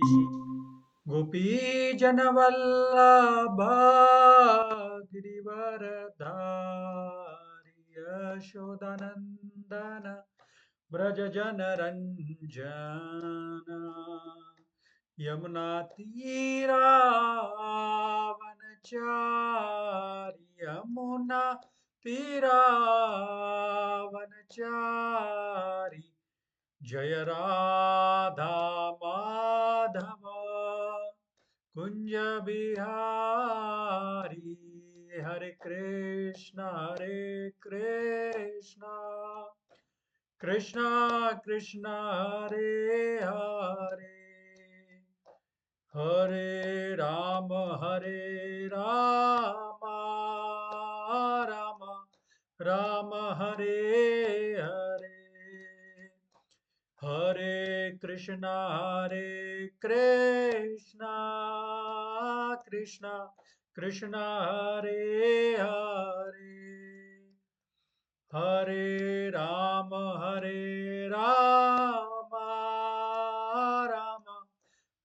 गोपी जनवल्लभा गिरिवरधारी यशोदानंदन व्रज जनरंजन यमुना तीरावनचारी यमुना तीरावनचारी जय राधा माधव कुंज बिहारी हरे कृष्णा कृष्णा कृष्णा हरे हरे हरे राम राम राम हरे हरे हरे कृष्णा कृष्णा कृष्णा हरे हरे हरे राम राम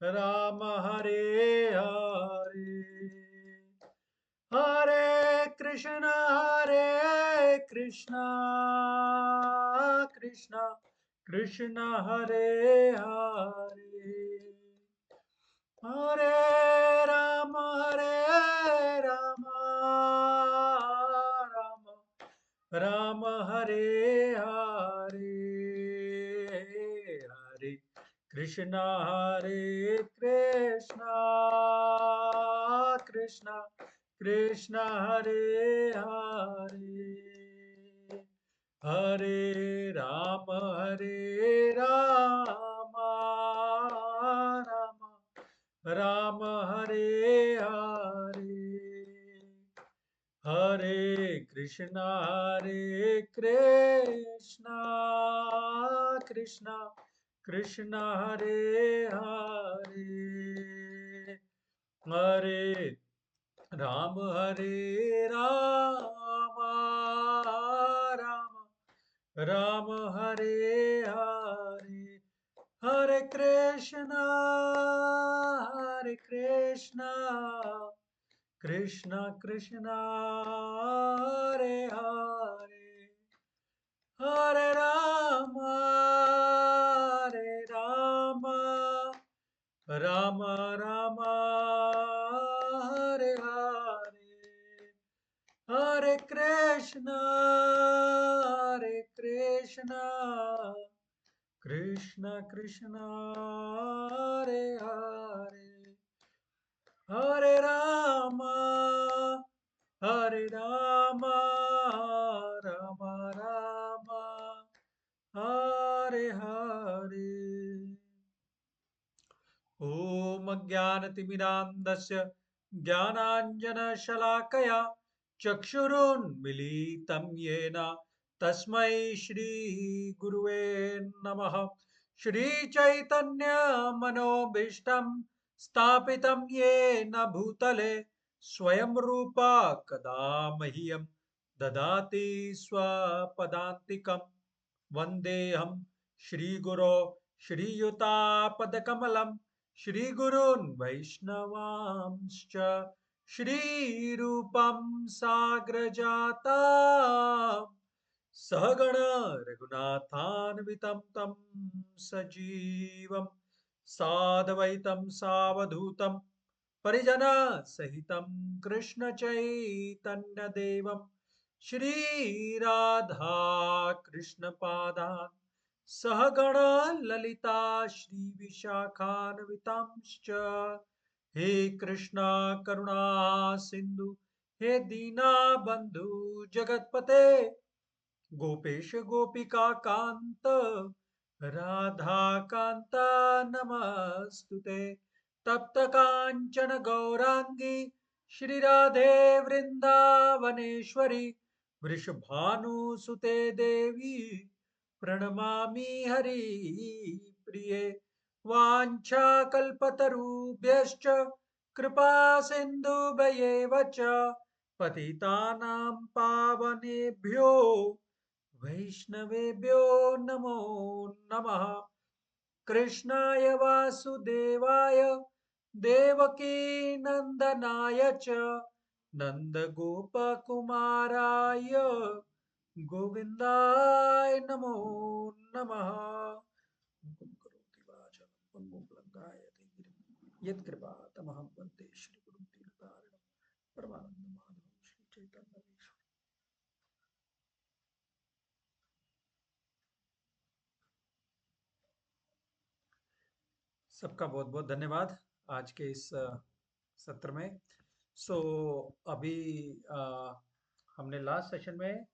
राम हरे हरे हरे कृष्णा कृष्णा कृष्णा हरे हरे हरे राम राम राम हरे हरे हरे कृष्णा कृष्णा कृष्णा हरे हरे हरे राम राम हरे हरे हरे कृष्णा कृष्णा कृष्णा हरे हरे हरे राम राम राम हरे हरे हरे कृष्णा कृष्णा कृष्णा हरे हरे हरे राम राम राम हरे हरे हरे कृष्णा कृष्णा कृष्णा हरे हरे हरे राम राम राम हरे हरे ॐ ज्ञानतिमिरान्धस्य ज्ञानाञ्जनशलाकया चक्षुरुन्मिलितं येन तस्मै श्रीगुरुवे नमः श्रीचैतन्यमनोभीष्टं स्थापितं येन भूतले स्वयं रूपा कदा मह्यं ददाति स्वपदान्तिकं वन्देऽहं श्रीगुरो श्रीयुतापदकमलं श्रीगुरून् वैष्णवांश्च श्रीरूपं साग्रजाता सहगण रघुनाथान्वितं तं सजीवं साद्वैतं सावधूतं परिजनसहितं कृष्णचैतन्यदेवं श्रीराधा कृष्णपादान् सहगण ललिता श्रीविशाखान्वितांश्च हे कृष्णा करुणा सिन्धु हे दीनबन्धु जगत्पते गोपेश गोपिका कांत राधा कांत नमस्तुते तप्त कांचन गौरांगी श्री राधे वृंदावनेश्वरी वृषभानुसुते देवी प्रणमामि हरिप्रिये वाञ्छाकल्पतरुभ्यश्च कृपा सिन्धुभ्येव च पतितानां पावनेभ्यो वैष्णवेभ्यो नमो नमः कृष्णाय वासुदेवाय देवकी नंदनाय च नंदगोपकुमाराय गोविन्दाय नमो नमः। मुकुं करोति वाचालं पङ्गुं लङ्घयते गिरिं यत्कृपातमहं वन्दे श्रीगुरुं दीनतारिणं परमानन्दमाधवं श्रीचैतन्यमीश्वरम्। सबका बहुत बहुत धन्यवाद आज के इस सत्र में। सो अभी हमने लास्ट सेशन में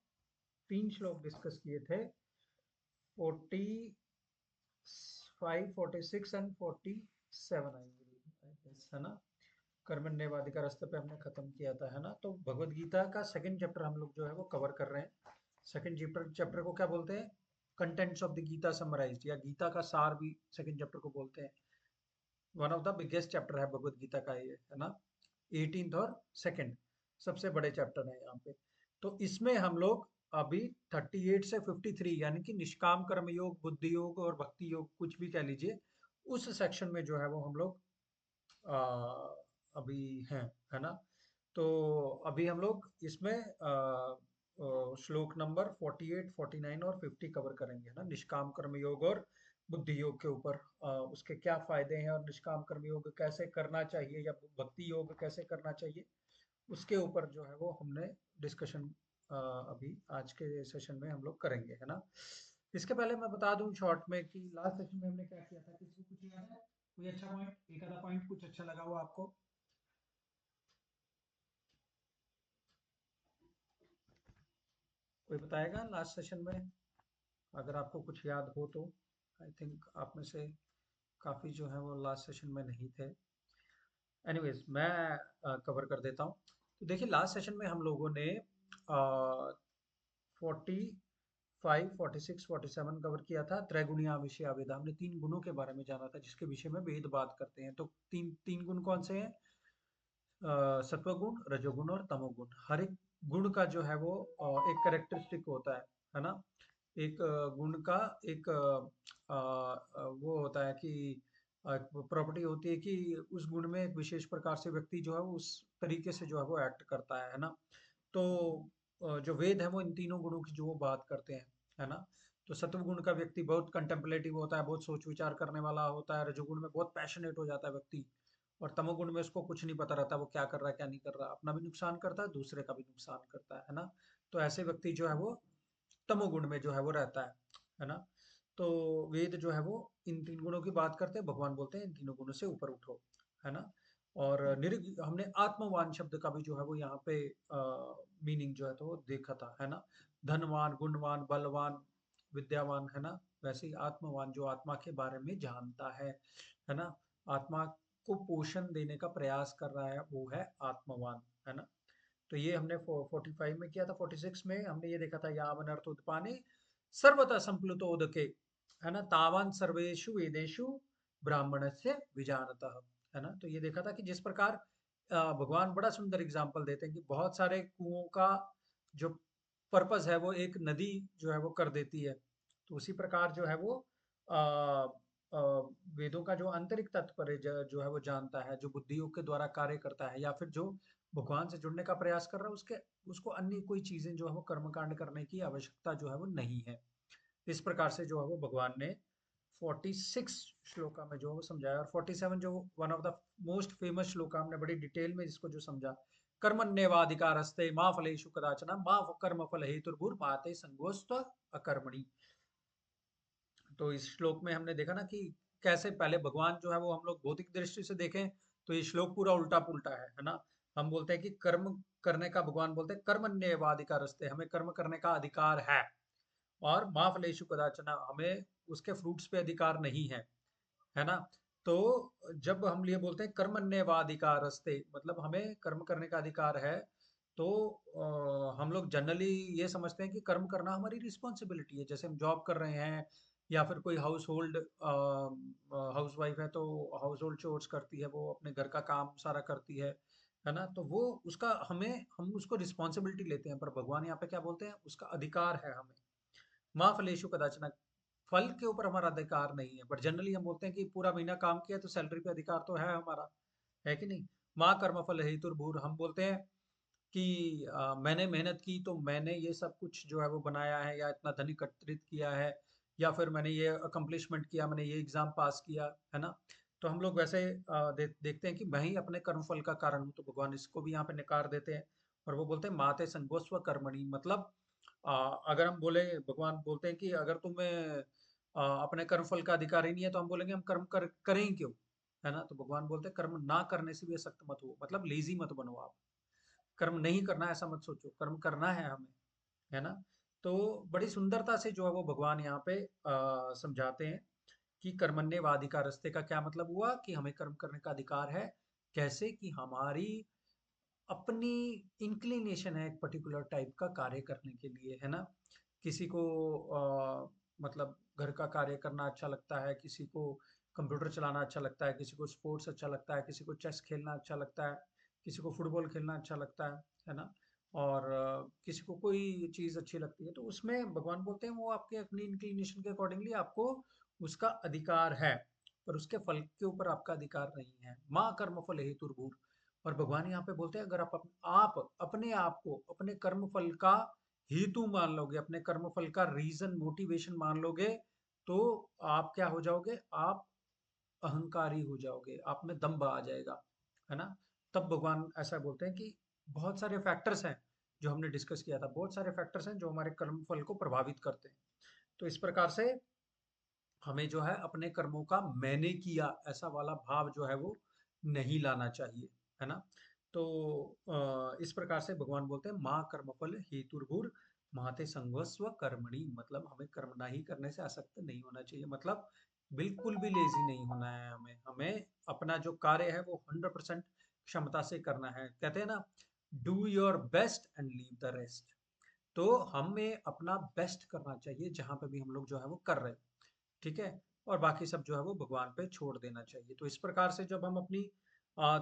3 श्लोक डिस्कस किए थे, 45, 46 एंड 47 है ना। कर्मण्येवाधिकारस्थ पे हमने खत्म किया था, है ना। तो भगवत गीता का सेकंड चैप्टर हम लोग जो है वो कवर कर रहे हैं। सेकंड चैप्टर को क्या बोलते हैं? Contents of the Gita summarised, या गीता का सार भी सेकंड चैप्टर को बोलते हैं। One of the biggest chapter है भगवत गीता का ये, है ना। 18th और सेकंड सबसे बड़े चैप्टर है यहाँ पे। तो इसमें हम लोग अभी 38 से 53 यानी कि निष्काम कर्म योग, बुद्धि योग और भक्ति योग, कुछ भी कह लीजिए, उस सेक्शन में जो है वो हम लोग आ, अभी हैं, है ना। तो अभी हम लोग इसमें श्लोक नंबर 48, 49 और 50 कवर करेंगे, है ना। निष्काम कर्म योग और बुद्धि योग के ऊपर उसके क्या फायदे हैं और निष्काम कर्म योग कैसे करना चाहिए या भक्ति योग कैसे करना चाहिए, उसके ऊपर जो है वो हमने डिस्कशन अभी आज के सेशन में हम लोग करेंगे, है ना। इसके पहले मैं बता दूं शॉर्ट में कि लास्ट सेशन में हमने क्या किया था, किसी को कुछ याद है? कोई अच्छा पॉइंट, एक आधा पॉइंट कुछ अच्छा लगा हो आपको? कोई बताएगा लास्ट सेशन में, अगर आपको कुछ याद हो तो। आई थिंक आप में से काफ़ी जो है वो लास्ट सेशन में नहीं थे। एनीवेज मैं कवर कर देता हूँ। तो देखिए लास्ट सेशन में हम लोगों ने 45, 46, 47 कवर किया था। त्रैगुणिया विषय वेदा, हमने 3 गुणों के बारे में जाना था जिसके विषय में वेद बात करते हैं। तो तीन तीन गुण कौन से हैं? सत्वगुण, रजोगुण और तमोगुण। हर एक गुण का जो है वो एक कैरेक्टरिस्टिक होता है ना। एक गुण का एक वो होता है कि प्रॉपर्टी होती है कि उस गुण में एक विशेष प्रकार से व्यक्ति जो है वो उस तरीके से जो है वो एक्ट करता है ना। तो जो वेद है वो इन तीनों गुणों की जो वो बात करते हैं, है ना। तो सत्व गुण का व्यक्ति बहुत कंटेम्पलेटिव होता है, बहुत सोच विचार करने वाला होता है। रजोगुण में बहुत पैशनेट हो जाता है व्यक्ति, और तमोगुण में उसको कुछ नहीं पता रहता, वो क्या कर रहा है क्या नहीं कर रहा, अपना भी नुकसान करता है, दूसरे का भी नुकसान करता है ना। तो ऐसे व्यक्ति जो है वो तमोगुण में जो है वो रहता है ना। तो वेद जो है वो इन 3 गुणों की बात करते हैं। भगवान बोलते हैं इन तीनों गुणों से ऊपर उठो, है ना। और हमने आत्मवान शब्द का भी जो है वो यहाँ पे मीनिंग जो है तो वो देखा था, है ना। धनवान, गुणवान, बलवान, विद्यावान, है ना। वैसे ही आत्मवान जो आत्मा के बारे में जानता है ना। आत्मा को पोषण देने का प्रयास कर रहा है, वो है आत्मवान, है ना। तो ये हमने 45 में किया था। 46 में हमने ये देखा था, यावन अर्थ उत्पाने सर्वतः संप्लुतोदके, है ना, तावान सर्वेषु वेदेषु ब्राह्मणस्य विजानतः, है ना। तो ये देखा था कि जिस प्रकार भगवान बड़ा सुंदर एग्जाम्पल देते हैं कि बहुत सारे कुओं का जो पर्पस है वो एक नदी जो है वो कर देती है। तो उसी प्रकार जो है वो अ, अ, वेदों का जो आंतरिक तात्पर्य जो है वो जानता है, जो बुद्धि योग के द्वारा कार्य करता है, या फिर जो भगवान से जुड़ने का प्रयास कर रहा है, उसके उसको अन्य कोई चीजें जो है वो कर्मकांड करने की आवश्यकता जो है वो नहीं है। इस प्रकार से जो है वो भगवान ने 46 श्लोका में जो है वो समझाया। और 47 जो one of the most famous shloka, हमने बड़ी डिटेल में इसको जो समझा, कर्मण्येवाधिकारस्ते मा फलेषु कदाचन मा कर्म फल हेतुर्भुर माते संगोस्त अकर्मणि। तो इस श्लोक में हमने देखा ना कि कैसे पहले भगवान जो है वो, हम लोग भौतिक दृष्टि से देखें तो ये श्लोक पूरा उल्टा पुल्टा है ना। हम बोलते हैं कि कर्म करने का, भगवान बोलते हैं कर्मण्येवाधिकारस्ते, हमें कर्म करने का अधिकार है। और मा फलेषु कदाचन, हमें उसके फ्रूट्स पे अधिकार नहीं है ना। तो जब हम ये बोलते हैं कर्मण्येवाधिकारस्ते, मतलब हमें कर्म करने का अधिकार है, तो हम लोग जनरली ये समझते हैं कि कर्म करना हमारी रिस्पॉन्सिबिलिटी है। जैसे हम जॉब कर रहे हैं, या फिर कोई हाउस होल्ड हाउस वाइफ है तो हाउस होल्ड चोर्स करती है, वो अपने घर का काम सारा करती है ना। तो वो उसका हम उसको रिस्पॉन्सिबिलिटी लेते हैं, पर भगवान यहाँ पे क्या बोलते हैं, उसका अधिकार है हमें। माँ फलेशु कदाचन, फल के ऊपर हमारा अधिकार नहीं है, बट जनरली हम बोलते हैं कि पूरा महीना काम किया तो सैलरी पे अधिकार तो है हमारा, है कि नहीं? माँ कर्म फल हेतुर्भुर, हम बोलते हैं कि मैंने मेहनत की तो मैंने ये सब कुछ जो है वो बनाया है, या इतना धन एकत्रित किया है, या फिर मैंने ये अकम्प्लिशमेंट किया, मैंने ये एग्जाम पास किया, है ना? तो हम लोग वैसे देखते हैं कि मैं ही अपने कर्म फल का कारण हूँ, तो भगवान इसको भी यहाँ पे नकार देते हैं। और वो बोलते हैं माते संगोस्व कर्मणि, मतलब अगर हम बोले, भगवान बोलते हैं कि अगर तुम्हें अपने कर्म फल का अधिकार ही नहीं है तो हम बोलेंगे हम कर्म करें ही क्यों, है ना? तो भगवान बोलते हैं कर्म ना करने से भी सख्त मत हो, मतलब लेजी मत बनो आप। कर्म नहीं करना ऐसा मत सोचो, कर्म करना है हमें, है ना? तो बड़ी सुंदरता से जो है वो भगवान यहाँ पे समझाते हैं कि कर्मण्येवाधिकारस्ते का क्या मतलब हुआ, कि हमें कर्म करने का अधिकार है। कैसे? कि हमारी अपनी इंक्लिनेशन है एक पर्टिकुलर टाइप का कार्य करने के लिए, है ना? किसी को मतलब घर का कार्य करना अच्छा लगता है, किसी को कंप्यूटर चलाना अच्छा लगता है, किसी को स्पोर्ट्स अच्छा लगता है, किसी को चेस खेलना अच्छा लगता है, किसी को फुटबॉल खेलना अच्छा लगता है ना? और किसी को कोई चीज़ अच्छी लगती है, तो उसमें भगवान बोलते हैं वो आपके अपनी इंक्लिनेशन के अकॉर्डिंगली आपको उसका अधिकार है, पर उसके फल के ऊपर आपका अधिकार नहीं है। माँ कर्म फल हेतुर्भुर। और भगवान यहाँ पे बोलते हैं अगर आप अपने आप को अपने कर्म फल का हेतु मान लोगे, अपने कर्म फल का रीजन मोटिवेशन मान लोगे, तो आप क्या हो जाओगे? आप अहंकारी हो जाओगे, आप में दम्भ आ जाएगा, है ना? तब भगवान ऐसा बोलते हैं कि बहुत सारे फैक्टर्स हैं जो हमने डिस्कस किया था, बहुत सारे फैक्टर्स हैं जो हमारे कर्म फल को प्रभावित करते हैं। तो इस प्रकार से हमें जो है अपने कर्मों का मैंने किया ऐसा वाला भाव जो है वो नहीं लाना चाहिए, है ना? तो इस प्रकार से भगवान बोलते हैं माँ कर्मफल हेतुर्भुर महते संगस्व कर्मणि, मतलब हमें कर्म नहीं करने से आसक्त नहीं होना चाहिए, मतलब बिल्कुल भी लेजी नहीं होना है हमें। हमें अपना जो कार्य है वो 100% क्षमता से करना है। कहते हैं ना, do your best and leave the rest. तो हमें अपना बेस्ट करना चाहिए जहां पे भी हम लोग जो है वो कर रहे हैं, ठीक है? और बाकी सब जो है वो भगवान पे छोड़ देना चाहिए। तो इस प्रकार से जब हम अपनी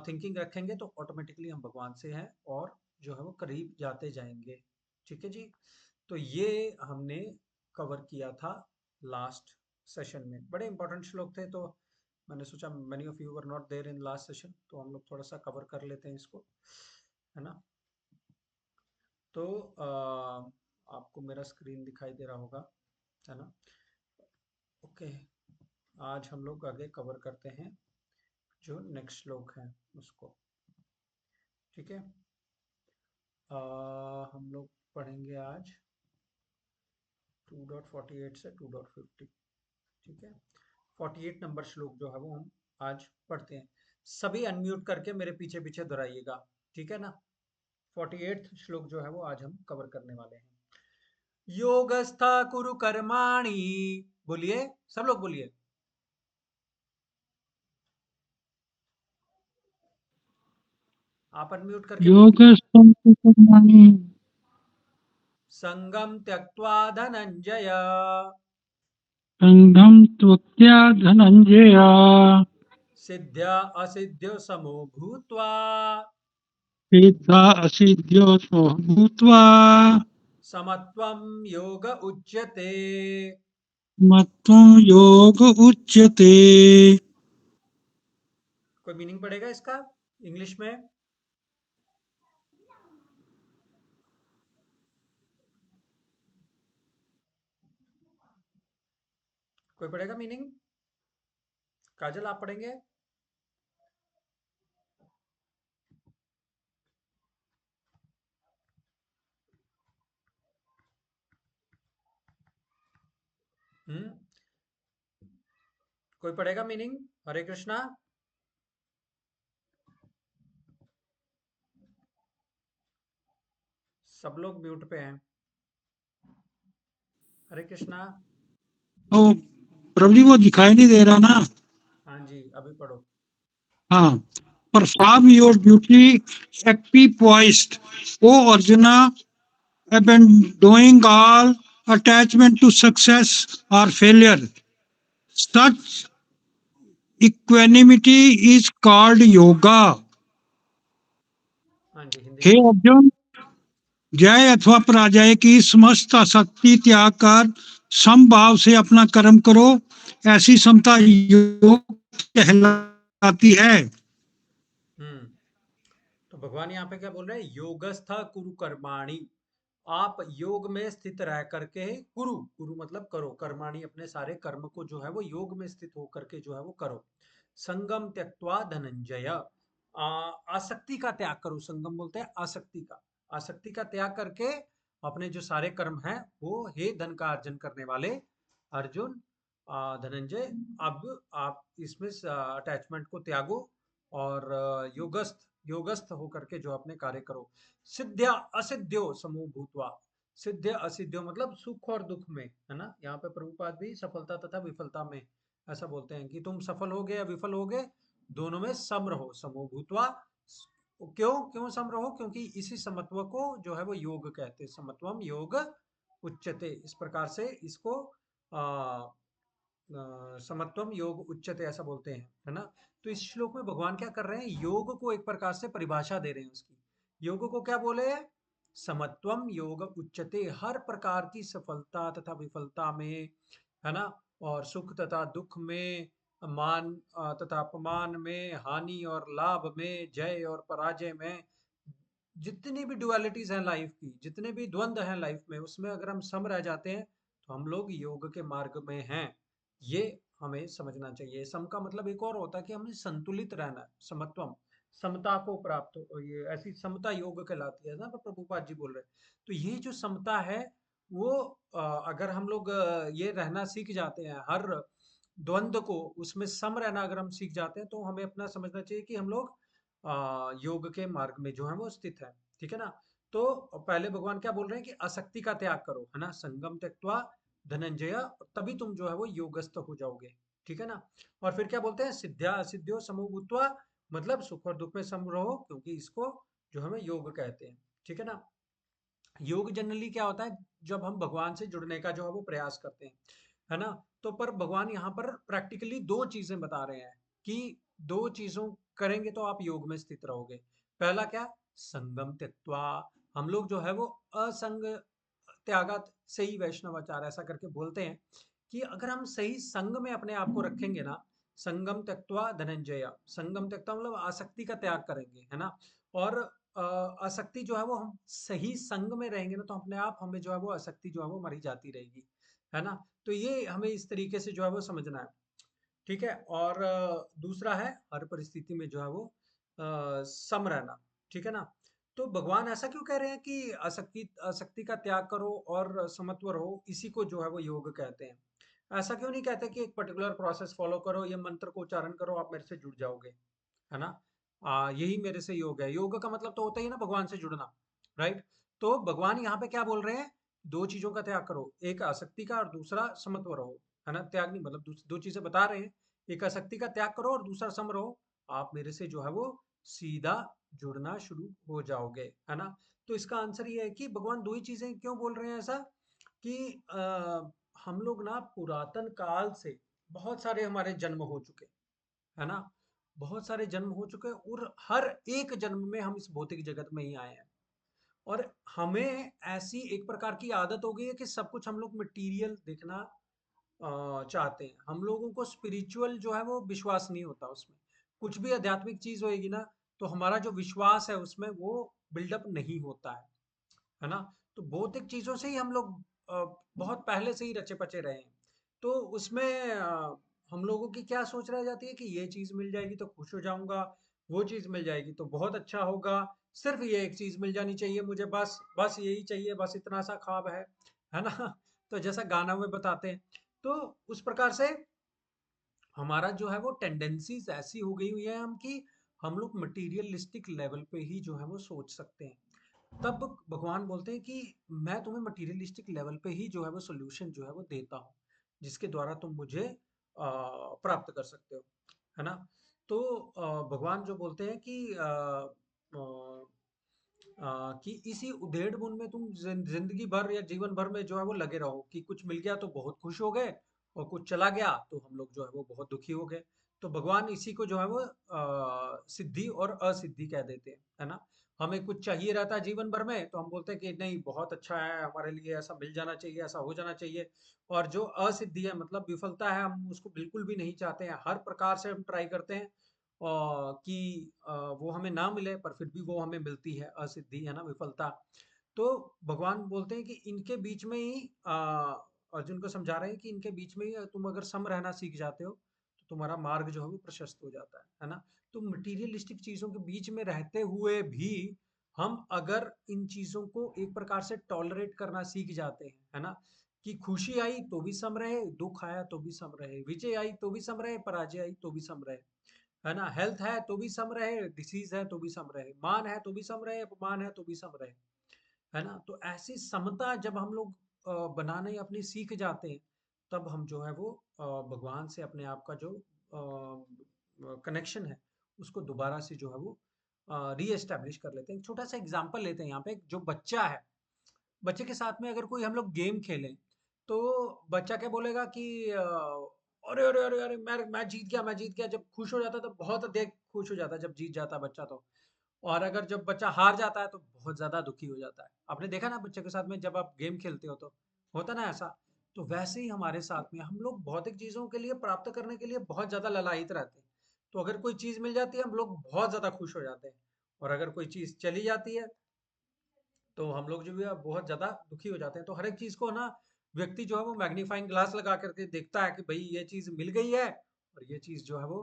थिंकिंग रखेंगे तो ऑटोमेटिकली हम भगवान से हैं और जो है वो करीब जाते जाएंगे। ठीक है जी। तो ये हमने कवर किया था लास्ट सेशन में। बड़े इंपॉर्टेंट श्लोक थे, तो मैंने सोचा many of you were not there in last session, तो हम लोग थोड़ा सा कवर कर लेते हैं इसको, है ना? तो आपको मेरा स्क्रीन दिखाई दे रहा होगा, है ना? ओके। आज हम लोग आगे कवर करते हैं जो नेक्स्ट श्लोक है उसको, ठीक है? हम लोग पढ़ेंगे आज 2.48 से 2.50, ठीक है? 48 नंबर श्लोक जो है वो हम आज पढ़ते हैं। सभी अनम्यूट करके मेरे पीछे पीछे दोहराइएगा, ठीक है ना? 48 श्लोक जो है वो आज हम कवर करने वाले हैं। योगस्था कुरु कर्माणि, बोलिए, सब लोग बोलिए। आप अनम्यूट करके बोलिए। योगस्थं च कर्माणि संगम त्यक्त्वा धनंजय सङ्गं त्वक्त्या धनञ्जय सिद्ध्या असिद्ध्यो समो भूत्वा सिद्धा असिद्ध्योऽसो भूत्वा समत्वं योग उच्यते। मत्त्वं योग उच्यते। कोई मीनिंग पड़ेगा इसका इंग्लिश में? कोई पढ़ेगा मीनिंग? काजल आप पढ़ेंगे? हम्म, कोई पढ़ेगा मीनिंग? हरे कृष्णा। सब लोग म्यूट पे हैं। हरे कृष्णा। ओ प्रभु जी वो दिखाई नहीं दे रहा ना। हाँ जी, अभी पढ़ो। हाँ, perform your duty equipoised, O Arjuna, abandoning all attachment to success or failure. Such equanimity is called yoga. हाँ जी, हिंदी हे में बोलो। अर्जुन, जय अथवा पराजय की समस्त आसक्ति त्याग कर समभाव से अपना कर्म करो, ऐसी समता योग कहलाती है। हम्म तो भगवान यहाँ पे क्या बोल रहे हैं? योगस्थ कुरु कर्माणि। आप योग में स्थित रह करके, कुरु कुरु मतलब करो, कर्माणि अपने सारे कर्म को जो है वो योग में स्थित होकर के जो है वो करो। संगम त्यक्त्वा धनंजय, आसक्ति का त्याग करो। संगम बोलते हैं आसक्ति का। आसक्ति का त्याग करके अपने जो सारे कर्म हैं वो, हे धन का अर्जन करने वाले अर्जुन, धनंजय, अब आप इसमें अटैचमेंट को त्यागो और योगस्थ योगस्थ होकर के जो अपने कार्य करो। सिद्ध्या असिद्ध्यो समो भूत्वा। सिद्ध्य असिद्ध्यो मतलब सुख और दुख में, है ना? यहाँ पे प्रभुपाद भी सफलता तथा विफलता में ऐसा बोलते हैं कि तुम सफल हो गए या विफल हो गए, दोनों में सम रहो, समो भूत्वा। क्यों क्यों सम रहो? क्योंकि इसी समत्व को जो है वो योग कहते हैं। समत्वम योग उच्यते, इस प्रकार से इसको आ, समत्वम योग उच्यते ऐसा बोलते हैं, है ना? तो इस श्लोक में भगवान क्या कर रहे हैं? योग को एक प्रकार से परिभाषा दे रहे हैं उसकी। योग को क्या बोले हैं? समत्वम योग उच्यते, हर प्रकार की सफलता तथा विफलता में, है ना? और सुख तथा दुख में, मान तथा अपमान में, हानि और लाभ में, जय और पराजय में, जितनी भी डुअलिटीज हैं लाइफ की, जितने भी द्वंद्व हैं लाइफ में, उसमें अगर हम सम रह जाते हैं तो हम लोग योग के मार्ग में हैं। ये हमें समझना चाहिए। सम का मतलब एक और होता है कि हमें संतुलित रहना है, समत्वम, समता को प्राप्त हो, ये ऐसी समता योग कहलाती है ना, तो प्रभुपाद जी बोल रहे हैं। तो ये जो समता है वो, अगर हम लोग ये रहना सीख जाते हैं, हर द्वंद्व को उसमें सम रहना अगर हम सीख जाते हैं, तो हमें अपना समझना चाहिए कि हम लोग योग के मार्ग में जो है वो स्थित है। ठीक है ना? तो पहले भगवान क्या बोल रहे हैं कि आसक्ति का त्याग करो, है ना? संगम त्यक्त्वा धनंजय, तभी तुम जो है वो योगस्थ हो जाओगे। ठीक है ना? और फिर क्या बोलते हैं? सिद्ध्या असिद्ध्यो समो भूत्वा, मतलब सुख और दुख में सम रहो, क्योंकि इसको जो हमें योग कहते हैं। ठीक है ना? योग जनरली क्या होता है? जब हम भगवान से जुड़ने का जो है वो प्रयास करते हैं, है ना? तो पर भगवान यहाँ पर प्रैक्टिकली दो चीजें बता रहे हैं कि दो चीजों करेंगे तो आप योग में स्थित रहोगे। पहला क्या? संगम त्यक्त्वा। हम लोग जो है वो असंग त्यागात से ही वैष्णवाचार ऐसा करके बोलते हैं कि अगर हम सही संग में अपने आप को रखेंगे ना, संगम त्यक्त्वा धनंजय, संगम त्यक्त्वा मतलब आसक्ति का त्याग करेंगे, है ना? और आसक्ति जो है वो, हम सही संग में रहेंगे ना, तो अपने आप हमें जो है वो आसक्ति जो है वो मरी जाती रहेगी, है ना? तो ये हमें इस तरीके से जो है वो समझना है। ठीक है? और दूसरा है हर परिस्थिति में जो है वो सम रहना। ठीक है ना? तो भगवान ऐसा क्यों कह रहे हैं कि आसक्ति आसक्ति का त्याग करो और समत्व रहो, इसी को जो है वो योग कहते हैं। ऐसा क्यों नहीं कहते कि एक पर्टिकुलर प्रोसेस फॉलो करो, ये मंत्र को उच्चारण करो, आप मेरे से जुड़ जाओगे, है ना? यही मेरे से योग है। योग का मतलब तो होता ही है ना भगवान से जुड़ना, राइट? तो भगवान यहाँ पे क्या बोल रहे हैं? दो चीजों का त्याग करो, एक आसक्ति का और दूसरा समत्व रहो, है ना? त्याग नहीं मतलब दो चीजें बता रहे हैं, एक आसक्ति का त्याग करो और दूसरा सम रहो, आप मेरे से जो है वो सीधा जुड़ना शुरू हो जाओगे, है ना? तो इसका आंसर ये है कि भगवान दो ही चीजें क्यों बोल रहे हैं ऐसा कि हम लोग ना पुरातन काल से, बहुत सारे हमारे जन्म हो चुके, है ना? बहुत सारे जन्म हो चुके हैं और हर एक जन्म में हम इस भौतिक जगत में ही आए हैं। और हमें ऐसी एक प्रकार की आदत हो गई है कि सब कुछ हम लोग मटेरियल देखना चाहते हैं। हम लोगों को स्पिरिचुअल जो है वो विश्वास नहीं होता उसमें। कुछ भी आध्यात्मिक चीज होएगी ना, तो हमारा जो विश्वास है उसमें वो बिल्डअप नहीं होता है ना? तो भौतिक चीजों से ही हम लोग बहुत पहले से ही रचे पचे रहे हैं। तो उसमें हम लोगों की क्या सोच रह जाती है कि ये चीज मिल जाएगी तो खुश हो जाऊंगा, वो चीज मिल जाएगी तो बहुत अच्छा होगा, सिर्फ ये एक चीज मिल जानी चाहिए मुझे, बस बस यही चाहिए, बस इतना सा ख्वाब है ना? तो जैसा गाना में बताते हैं, तो उस प्रकार से हमारा जो है वो टेंडेंसीज ऐसी हो गई हुई है हम कि हम लोग मटेरियलिस्टिक लेवल पे ही जो है वो सोच सकते हैं। तब भगवान बोलते हैं कि मैं तुम्हें मटेरियलिस्टिक लेवल पे ही जो है वो सोल्यूशन जो है वो देता हूँ, जिसके द्वारा तुम मुझे प्राप्त कर सकते हो, है ना? तो भगवान जो बोलते हैं कि कि इसी उधेड़ बुन में तुम जिंदगी भर या जीवन भर में जो है वो लगे रहो कि कुछ मिल गया तो बहुत खुश हो गए और कुछ चला गया तो हम लोग जो है वो बहुत दुखी हो गए। तो भगवान इसी को जो है वो सिद्धि और असिद्धि कह देते हैं, है ना? हमें कुछ चाहिए रहता है जीवन भर में, तो हम बोलते हैं कि नहीं बहुत अच्छा है, हमारे लिए ऐसा मिल जाना चाहिए, ऐसा हो जाना चाहिए। और जो असिद्धि है मतलब विफलता है, हम उसको बिल्कुल भी नहीं चाहते हैं। हर प्रकार से हम ट्राई करते हैं कि वो हमें ना मिले, पर फिर भी वो हमें मिलती है, असिद्धि है ना, विफलता। तो भगवान बोलते हैं कि इनके बीच में ही अर्जुन को समझा रहे हैं कि इनके बीच में ही तुम अगर सम रहना सीख जाते हो, तो तुम्हारा मार्ग जो है वो प्रशस्त हो जाता है ना? तो मटेरियलिस्टिक चीज़ों के बीच में रहते हुए भी हम अगर इन चीज़ों को एक प्रकार से टॉलरेट करना सीख जाते हैं, है ना? कि खुशी आई तो भी सम रहे, दुःख आया तो भी सम रहे, विजय आई तो भी सम रहे, पराजय आई तो भी सम रहे, है ना? हेल्थ है तो भी सम रहे, डिसीज़ है तो भी सम रहे, मान है तो भी सम रहे, अपमान है तो भी सम रहे, है ना? तो ऐसी समता जब हम लोग बनाने अपनी सीख जाते हैं, तब हम जो है वो भगवान से अपने आप का जो कनेक्शन है, उसको दोबारा से जो है वो रीएस्टैब्लिश कर लेते हैं। एक छोटा सा एग्जांपल लेते हैं यहाँ पे, जो बच्चा है, बच्चे के साथ में अगर कोई हम लोग गेम खेलें, तो बच्चा क्या बोलेगा कि अरे अरे अरे अरे मैं जीत गया, मैं जीत गया। जब खुश हो जाता है तो बहुत देख खुश हो जाता है, जब जीत जाता है बच्चा तो। और अगर जब बच्चा हार जाता है तो बहुत ज्यादा दुखी हो जाता है। आपने देखा ना बच्चे के साथ में, जब आप गेम खेलते हो तो होता ना ऐसा। तो वैसे ही हमारे साथ में हम लोग भौतिक चीजों के लिए प्राप्त करने के लिए बहुत ज्यादा ललायित रहते हैं। तो अगर कोई चीज मिल जाती है, हम लोग बहुत ज्यादा खुश हो जाते हैं। और अगर कोई चीज चली जाती है, तो हम लोग जो भी है बहुत ज़्यादा दुखी हो जाते हैं। तो हर एक चीज़ को ना व्यक्ति जो है वो मैग्नीफाइंग ग्लास लगा करके देखता है कि भाई ये चीज़ मिल गई है और ये चीज़ जो है वो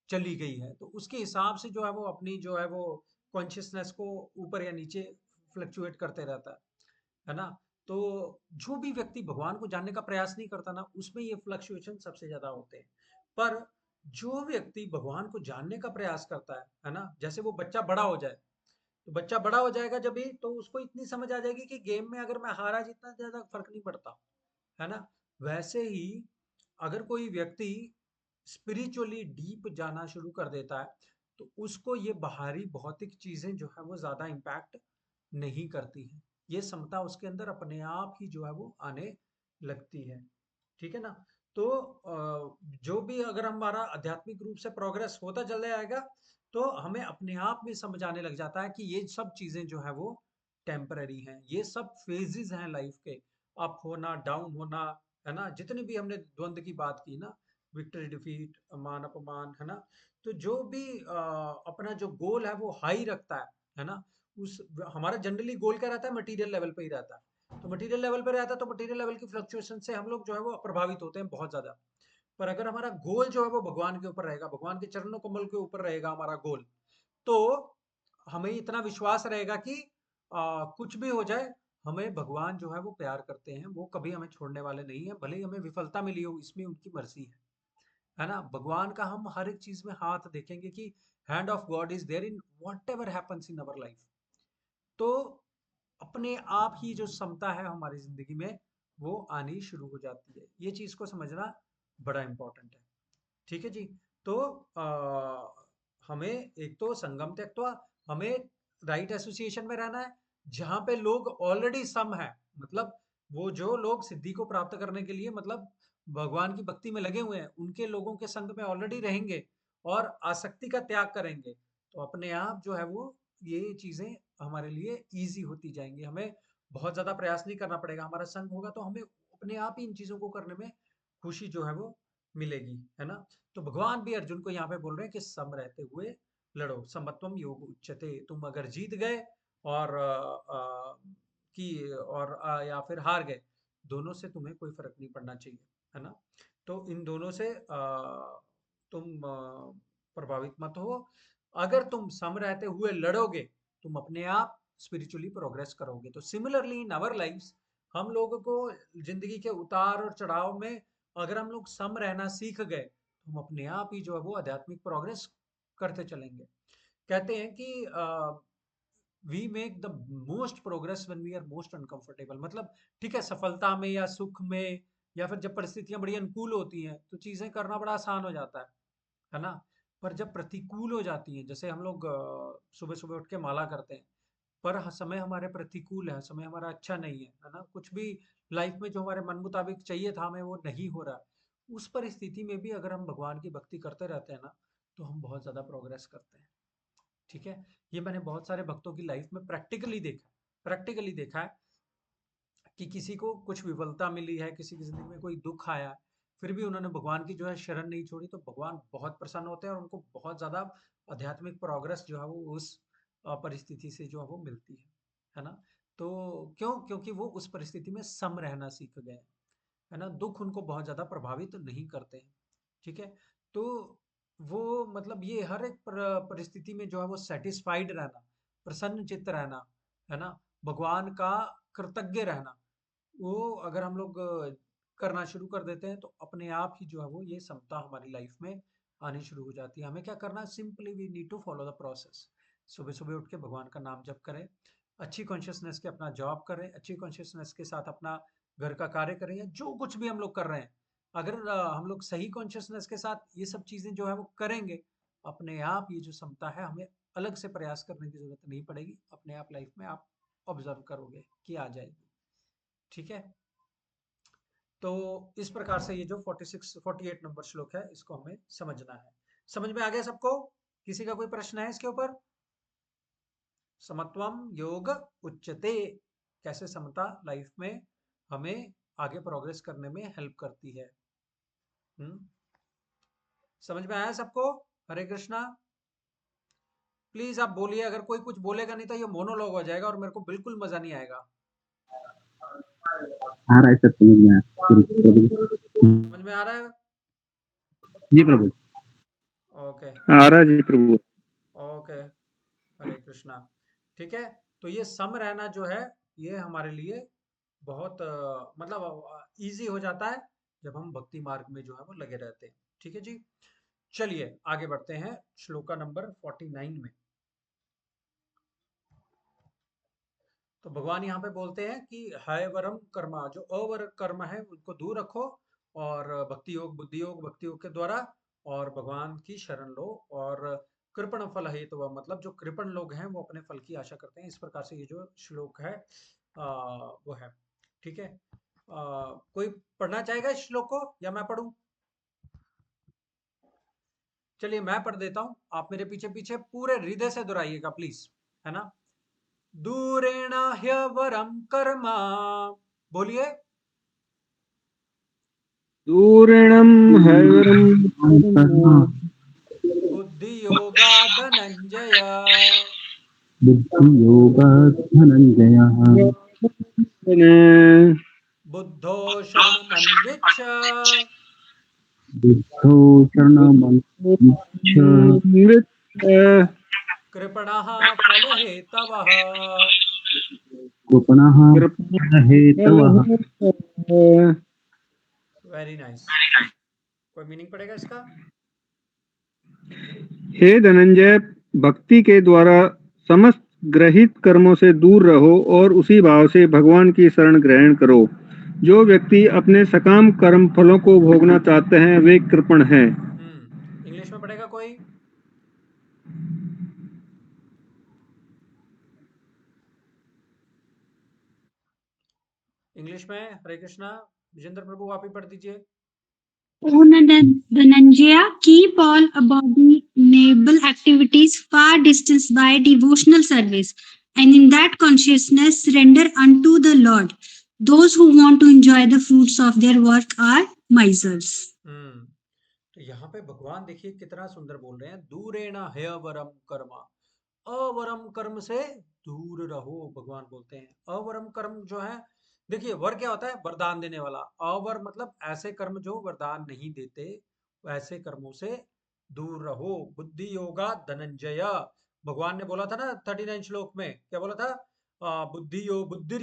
चली गई है। तो उसके हिसाब से जो है वो अपनी जो है वो कॉन्शियसनेस को ऊपर या नीचे फ्लक्चुएट करते रहता है ना? तो जो भी व्यक्ति भगवान को जानने का प्रयास नहीं करता ना, उसमें ये फ्लक्चुएशन सबसे ज़्यादा होते हैं। पर जो व्यक्ति भगवान को जानने का प्रयास करता है ना? जैसे वो बच्चा बड़ा हो जाए, तो बच्चा बड़ा हो जाएगा जब भी, तो उसको इतनी समझ आ जाएगी कि गेम में अगर मैं हारा जीतना ज्यादा फर्क नहीं पड़ता, है ना? वैसे ही अगर कोई व्यक्ति स्पिरिचुअली डीप जाना शुरू कर देता है, तो उसको ये बाहरी भौतिक चीजें जो है वो ज्यादा इम्पैक्ट नहीं करती हैं। ये समता उसके अंदर अपने आप ही जो है वो आने लगती है। ठीक है ना? तो जो भी अगर हमारा आध्यात्मिक रूप से प्रोग्रेस होता चला जाएगा, तो हमें अपने आप में समझ आने लग जाता है कि ये सब चीजें जो है वो टेम्पररी हैं। ये सब फेजेस हैं लाइफ के, अप होना, डाउन होना, है ना? जितनी भी हमने द्वंद की बात की ना, विक्ट्री डिफीट, मान अपमान, है ना? तो जो भी अपना जो गोल है वो हाई रखता है ना? उस हमारा जनरली गोल क्या रहता है? मटेरियल लेवल पे ही रहता है। तो मटेरियल लेवल पे रहता है, तो मटेरियल लेवल की फ्लक्चुएशन से हम लोग जो है वो प्रभावित होते हैं बहुत ज्यादा। पर अगर हमारा गोल जो है वो भगवान के ऊपर रहेगा, भगवान के चरणों कमल के ऊपर रहेगा हमारा गोल, तो हमें इतना विश्वास रहेगा कि कुछ भी हो जाए, हमें भगवान जो है वो प्यार करते हैं, वो कभी हमें छोड़ने वाले नहीं है, भले ही हमें विफलता मिली हो, इसमें उनकी मर्जी है ना? भगवान का हम हर एक चीज में हाथ देखेंगे कि hand of God is there in whatever happens in our life. तो अपने आप ही जो समता है हमारी जिंदगी में, वो आनी शुरू हो जाती है। ये चीज को समझना बड़ा इंपॉर्टेंट है। ठीक है जी? तो हमें एक तो संगम त्यक्त्वा, हमें राइट एसोसिएशन में रहना है, जहाँ पे लोग ऑलरेडी सम है। मतलब वो जो लोग सिद्धि को प्राप्त करने के लिए मतलब भगवान की भक्ति में लगे हुए हैं, उनके लोगों के संग में ऑलरेडी रहेंगे और आसक्ति का त्याग करेंगे। तो अपने आप जो है वो ये चीजें हमारे लिए ईज़ी होती जाएँगी। हमें बहुत ज़्यादा प्रयास नहीं करना पड़ेगा, हमारा संग होगा तो हमें अपने आप ही इन चीज़ों को करने में खुशी जो है वो मिलेगी, है ना? तो भगवान भी अर्जुन को यहाँ पे बोल रहे हैं कि सम रहते हुए लड़ो, समत्वम योग उच्यते। तुम अगर जीत गए और या फिर हार गए, दोनों से तुम्हें कोई फ़र्क नहीं पड़ना चाहिए, है ना? तो इन दोनों से तुम प्रभावित मत हो। अगर तुम सम रहते हुए लड़ोगे, तुम अपने आप स्पिरिचुअली प्रोग्रेस करोगे। तो सिमिलरली इन आवर लाइफ्स, हम लोगों को जिंदगी के उतार और चढ़ाव में अगर हम लोग सम रहना सीख गए, तो हम अपने आप ही जो है वो आध्यात्मिक प्रोग्रेस करते चलेंगे। कहते हैं कि we make the most progress when we are most uncomfortable. मतलब ठीक है, सफलता में या सुख में या फिर जब परिस्थितियां बड़ी अनुकूल होती हैं, तो चीजें करना बड़ा आसान हो जाता है ना? पर जब प्रतिकूल हो जाती हैं, जैसे हम लोग सुबह सुबह उठ के माला करते हैं, पर समय हमारे प्रतिकूल है, समय हमारा अच्छा नहीं है ना? कुछ भी लाइफ में जो हमारे मन मुताबिक चाहिए था हमें, वो नहीं हो रहा, उस परिस्थिति में भी अगर हम भगवान की भक्ति करते रहते हैं ना, तो हम बहुत ज़्यादा प्रोग्रेस करते हैं। ठीक है? ये मैंने बहुत सारे भक्तों की लाइफ में प्रैक्टिकली देखा है कि किसी को कुछ विफलता मिली है, किसी की ज़िंदगी में कोई दुःख आया है, फिर भी उन्होंने भगवान की जो है शरण नहीं छोड़ी, तो भगवान बहुत प्रसन्न होते हैं और उनको बहुत ज़्यादा आध्यात्मिक प्रोग्रेस जो है वो उस परिस्थिति से जो है वो मिलती है ना? तो क्यों? क्योंकि वो उस परिस्थिति में सम रहना सीख गए हैं, है ना? दुःख उनको बहुत ज़्यादा प्रभावित नहीं करते हैं, ठीक है? तो वो मतलब ये हर एक परिस्थिति में जो है वो सैटिस्फाइड रहना, प्रसन्न चित्त रहना, है ना? भगवान का कृतज्ञ रहना, वो अगर हम लोग करना शुरू कर देते हैं तो अपने आप ही जो है वो ये समता हमारी लाइफ में आनी शुरू हो जाती है। हमें क्या करना है? Simply we need to follow the process. सुबह सुबह उठ के भगवान का नाम जप करें, अच्छी कॉन्शियसनेस के अपना जॉब करें, अच्छी कॉन्शियसनेस के साथ अपना घर का कार्य करें, या जो कुछ भी हम लोग कर रहे हैं, अगर हम लोग सही कॉन्शियसनेस के साथ ये सब चीज़ें जो है वो करेंगे, अपने आप ये जो समता है, हमें अलग से प्रयास करने की ज़रूरत नहीं पड़ेगी, अपने आप लाइफ में आप ऑब्जर्व करोगे कि आ जाएगी। ठीक है? तो इस प्रकार से ये जो 48 नंबर श्लोक है, इसको हमें समझना है। समझ में आ गया सबको? किसी का कोई प्रश्न है इसके ऊपर? समत्वम योग उच्यते, कैसे समता लाइफ में हमें आगे प्रोग्रेस करने में हेल्प करती है। समझ में आया सबको? हरे कृष्णा। प्लीज आप बोलिए, अगर कोई कुछ बोलेगा नहीं तो ये मोनोलॉग हो जाएगा और मेरे को बिल्कुल मजा नहीं आएगा। आ रहा है सर, समझ में प्रभु। समझ में आ रहा है? जी प्रभु। ओके आ रहा है जी प्रभु। ओके, हरे कृष्णा। ठीक है, तो ये सम रहना जो है, ये हमारे लिए बहुत मतलब इजी हो जाता है जब हम भक्ति मार्ग में जो है वो लगे रहते हैं। ठीक है जी, चलिए आगे बढ़ते हैं श्लोका नंबर 49 में। तो भगवान यहाँ पे बोलते हैं कि है वरम कर्मा, जो अवर कर्म है उनको दूर रखो, और भक्ति योग के द्वारा और भगवान की शरण लो, और कृपण फल हेतु, मतलब जो कृपण लोग हैं वो अपने फल की आशा करते हैं। इस प्रकार से ये जो श्लोक है वो है। ठीक है, कोई पढ़ना चाहेगा इस श्लोक को या मैं पढ़ूं? चलिए मैं पढ़ देता हूं, आप मेरे पीछे पीछे पूरे हृदय से दोहराइएगा प्लीज, है ना? दूरेण ह्यवरम कर्म, बोलिए। दूरणम हैवरम बुद्धि योगा धनंजय, बुद्धि योगा धनंजय बुद्धो शरणमन्विच्छ, बुद्धो शरणमन्विच्छ कृपणः फलहेतवः। कृपणः हेतवः। Very nice. कोई मीनिंग पड़ेगा इसका? हे धनंजय, भक्ति के द्वारा समस्त ग्रहित कर्मों से दूर रहो और उसी भाव से भगवान की शरण ग्रहण करो। जो व्यक्ति अपने सकाम कर्म फलों को भोगना चाहते हैं वे कृपण हैं। इंग्लिश में पढ़ेगा कोई? इंग्लिश में हरे कृष्णा, विजेंद्र प्रभु आप ही पढ़ दीजिए। Dhananjaya, keep all abominable activities far distance by devotional service, and in that consciousness surrender unto the Lord. Those who want to enjoy the fruits of their work are misers. तो यहाँ पे भगवान देखिए कितना सुंदर बोल रहे हैं, दूरेण ह्यवरम कर्म, अवरम कर्म से दूर रहो। भगवान बोलते हैं अवरम कर्म जो है, देखिए वर क्या होता है? वरदान देने वाला। अवर मतलब ऐसे कर्म जो वरदान नहीं देते, ऐसे कर्मों से दूर रहो। बुद्धि योगा धनंजय, भगवान ने बोला था ना 39 श्लोक में, क्या बोला था? बुद्धि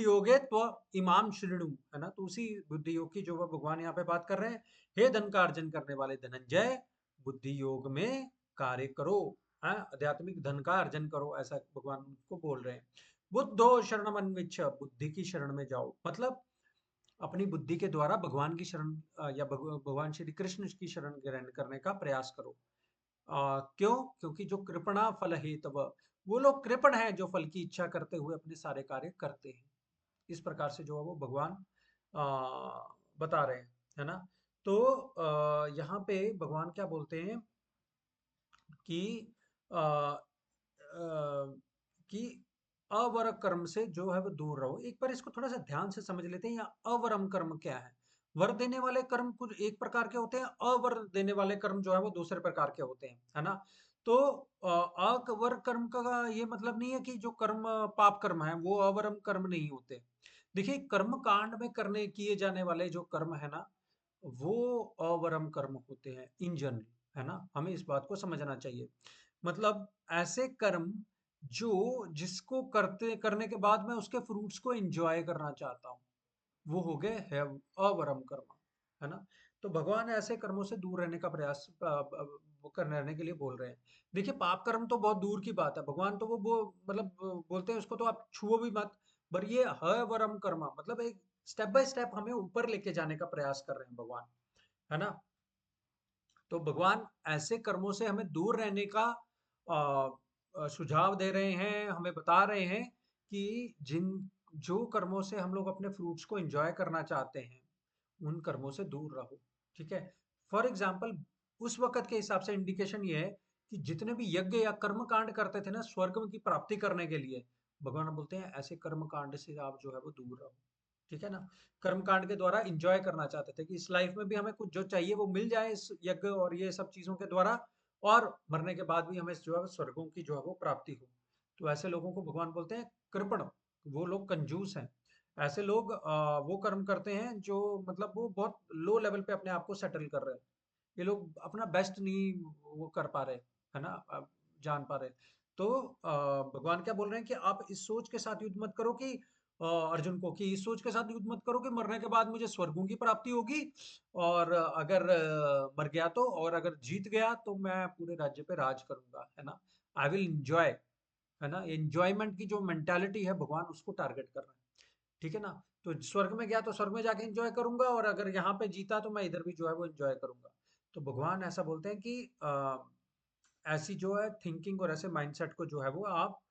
योगे तो इमाम श्रीणु, है ना? तो उसी बुद्धि योग की जो वह भगवान यहाँ पे बात कर रहे हैं। हे धन का अर्जन करने वाले धनंजय, बुद्धि योग में कार्य करो, है, आध्यात्मिक धन का अर्जन करो, ऐसा भगवान को बोल रहे हैं। बुद्धो शरणमन्विच्छ, बुद्धि की शरण में जाओ, मतलब अपनी बुद्धि के द्वारा भगवान की शरण या भगवान श्री कृष्ण की शरण ग्रहण करने का प्रयास करो। क्यों? क्योंकि जो कृपणा फल हेतव, वो लोग कृपण हैं जो फल की इच्छा करते हुए अपने सारे कार्य करते हैं। इस प्रकार से जो है वो भगवान बता रहे हैं, है ना? तो यहाँ पे भगवान क्या बोलते हैं कि अ, कि अवर कर्म से जो है वो दूर रहो। एक बार इसको थोड़ा सा ध्यान से समझ लेते हैं, यहाँ अवरम कर्म क्या है। वर देने वाले कर्म कुछ एक प्रकार के होते हैं, अवर देने वाले कर्म जो है वो दूसरे प्रकार के होते हैं, है ना। तो अवर कर्म का ये मतलब नहीं है कि जो कर्म पाप कर्म है वो अवरम कर्म नहीं होते। देखिए, कर्म कांड में करने किए जाने वाले जो कर्म है ना, वो अवरम कर्म होते हैं इन जनरल, है ना। हमें इस बात को समझना चाहिए। मतलब ऐसे कर्म जो जिसको करने के बाद मैं उसके फ्रूट्स को एंजॉय करना चाहता हूँ, वो हो गए है अवरम कर्म, है ना। तो भगवान ऐसे कर्मों से दूर रहने का प्रयास वो करने रहने के लिए बोल रहे हैं। देखिए, पाप कर्म तो बहुत दूर की बात है, भगवान तो वो मतलब बोलते हैं उसको तो आप छुओ भी मत। पर ये हवरम कर्म मतलब एक स्टेप बाय स्टेप हमें ऊपर लेके जाने का प्रयास कर रहे हैं भगवान, है ना। तो भगवान ऐसे कर्मों से हमें दूर रहने का सुझाव दे रहे हैं, हमें बता रहे हैं कि जिन जो कर्मों से हम लोग अपने फ्रूट्स को एंजॉय करना चाहते हैं, उन कर्मों से दूर रहो, ठीक है। फॉर एग्जाम्पल, उस वक्त के हिसाब से इंडिकेशन ये है कि जितने भी यज्ञ या कर्म कांड करते थे ना स्वर्ग की प्राप्ति करने के लिए, भगवान बोलते हैं ऐसे कर्म कांड से आप जो है वो दूर रहो, ठीक है ना। कर्म कांड के द्वारा इंजॉय करना चाहते थे कि इस लाइफ में भी हमें कुछ जो चाहिए वो मिल जाए इस यज्ञ और ये सब चीजों के द्वारा, और मरने के बाद भी हमें जो है स्वर्गों की जो है वो प्राप्ति हो। तो ऐसे लोगों को भगवान बोलते हैं कृपण, वो लोग कंजूस हैं। ऐसे लोग वो कर्म करते हैं जो मतलब वो बहुत लो लेवल पे अपने आप को सेटल कर रहे हैं। ये लोग अपना बेस्ट नहीं वो कर पा रहे, है ना, जान पा रहे। तो भगवान क्या बोल रहे हैं कि आप इस सोच के साथ युद्ध मत करो कि अर्जुन को कि इस सोच के साथ युद्ध मत करो कि मरने के बाद मुझे स्वर्गों की प्राप्ति होगी, और अगर मर गया तो, और अगर जीत गया तो मैं पूरे राज्य पे राज करूंगा, है ना। आई विल एंजॉय, है ना। एंजॉयमेंट की जो मेंटालिटी है भगवान उसको टारगेट कर रहे हैं, ठीक है ना। तो स्वर्ग में गया तो स्वर्ग में जाके एंजॉय करूंगा, और अगर यहाँ पे जीता तो मैं इधर भी जो है वो एंजॉय करूंगा। तो भगवान ऐसा बोलते हैं कि ऐसी जो है थिंकिंग और ऐसे माइंडसेट को जो है वो आप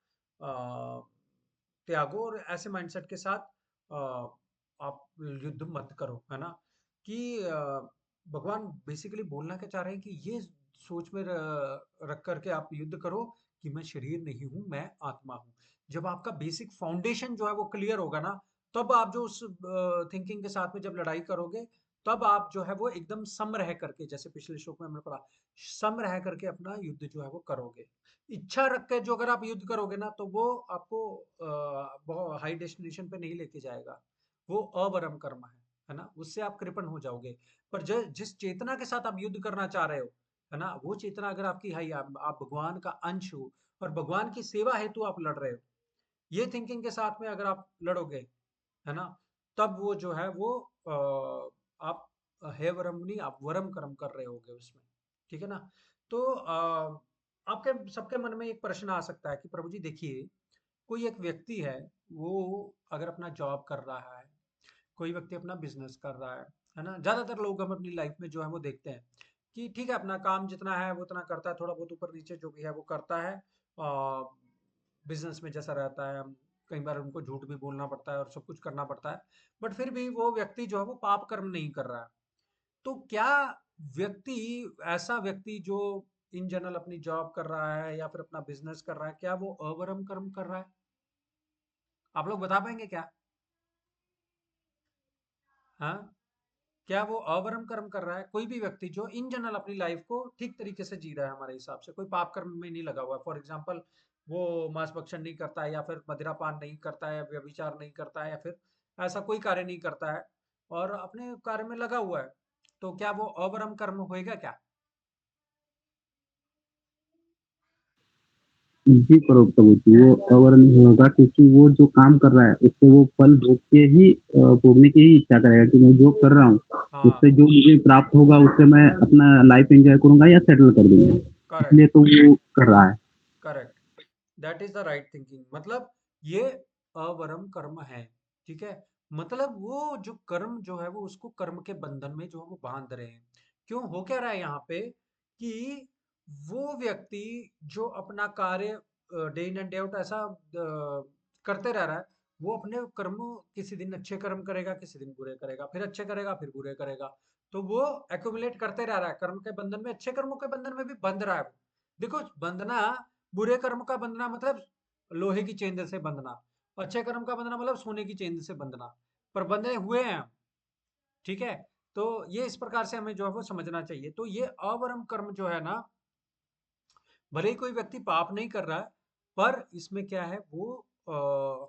त्यागो, और ऐसे माइंडसेट के साथ आप युद्ध मत करो, है ना। कि भगवान बेसिकली बोलना क्या चाह रहे हैं कि ये सोच में रख करके आप युद्ध करो कि मैं शरीर नहीं हूं, मैं आत्मा हूं। जब आपका बेसिक फाउंडेशन जो है वो क्लियर होगा ना, तब आप जो उस थिंकिंग के साथ में जब लड़ाई करोगे, तब आप जो है वो एकदम सम रह करके, जैसे पिछले श्लोक में हमने पढ़ा, सम रह करके अपना युद्ध जो है वो करोगे। इच्छा रख के जो अगर आप युद्ध करोगे ना, तो वो आपको बहुत हाई डेस्टिनेशन पे नहीं लेके जाएगा। वो अवरम कर्म है ना, उससे आप कृपण हो जाओगे। पर जिस चेतना के साथ आप युद्ध करना चाह रहे हो, है ना, वो चेतना अगर आपकी है, आप भगवान का अंश हो और भगवान की सेवा हेतु आप लड़ रहे हो, ये थिंकिंग के साथ में अगर आप लड़ोगे, है ना, तब वो जो है वो आप हे वरम नहीं, आप वरम कर्म कर रहे होगे उसमें, ठीक है ना। तो आपके सबके मन में एक प्रश्न आ सकता है कि प्रभु जी देखिए, कोई एक व्यक्ति है, वो अगर अपना जॉब कर रहा है, कोई व्यक्ति अपना बिजनेस कर रहा है ना। ज्यादातर लोग हम अपनी लाइफ में जो है वो देखते हैं कि ठीक है, अपना काम जितना है वो उतना करता है, थोड़ा बहुत ऊपर नीचे जो भी है वो करता है। बिजनेस में जैसा रहता है, हम कई बार उनको झूठ भी बोलना पड़ता है और सब कुछ करना पड़ता है, बट फिर भी वो व्यक्ति जो है वो पाप कर्म नहीं कर रहा है। तो क्या व्यक्ति ऐसा व्यक्ति जो इन जनरल अपनी जॉब कर रहा है या फिर अपना बिजनेस कर रहा है, क्या वो अवरम कर्म कर रहा है? आप लोग बता पाएंगे क्या? हाँ, क्या वो अवरम कर्म कर रहा है? कोई भी व्यक्ति जो इन जनरल अपनी लाइफ को ठीक तरीके से जी रहा है, हमारे हिसाब से कोई पाप कर्म में नहीं लगा हुआ है। फॉर एग्जाम्पल, वो मांस भक्षण नहीं करता है, या फिर मदिरापान नहीं करता है, व्यभिचार नहीं करता है, या फिर ऐसा कोई कार्य नहीं करता है और अपने कार्य में लगा हुआ है, तो क्या वो अवरम कर्म होएगा क्या? जी करो प्रभु जी, वो अवर नहीं होगा क्योंकि वो जो काम कर रहा है उससे वो फल भोग के ही भोगने की ही इच्छा करेगा कि मैं जो कर रहा हूँ हाँ, उससे जो मुझे प्राप्त होगा उससे मैं अपना लाइफ एंजॉय करूंगा या सेटल कर दूंगा, करेक्ट, इसलिए तो वो कर रहा है। Correct, that is the right thinking. मतलब ये अवरम कर्म है, ठीक है। मतलब वो जो कर्म जो है वो उसको कर्म के बंधन में जो है वो बांध रहे हैं। क्यों हो क्या रहा है यहाँ पे कि वो व्यक्ति जो अपना कार्य day in and day out ऐसा करते रह रहा है, वो अपने कर्म किसी दिन अच्छे कर्म करेगा, किसी दिन बुरे करेगा, फिर अच्छे करेगा, फिर बुरे करेगा। तो वो एक्यूमुलेट करते रह रहा है कर्म के बंधन में, अच्छे कर्मों के बंधन में भी बंध रहा है वो। देखो बंधना, बुरे कर्म का बंधना मतलब लोहे की चेन से बंधना, अच्छे कर्म का बंधना मतलब सोने की चेन से बंधना, पर बंधे हुए हैं हम, ठीक है। तो ये इस प्रकार से हमें जो है वो समझना चाहिए। तो ये अवर्म कर्म जो है ना, भले ही कोई व्यक्ति पाप नहीं कर रहा है, पर इसमें क्या है वो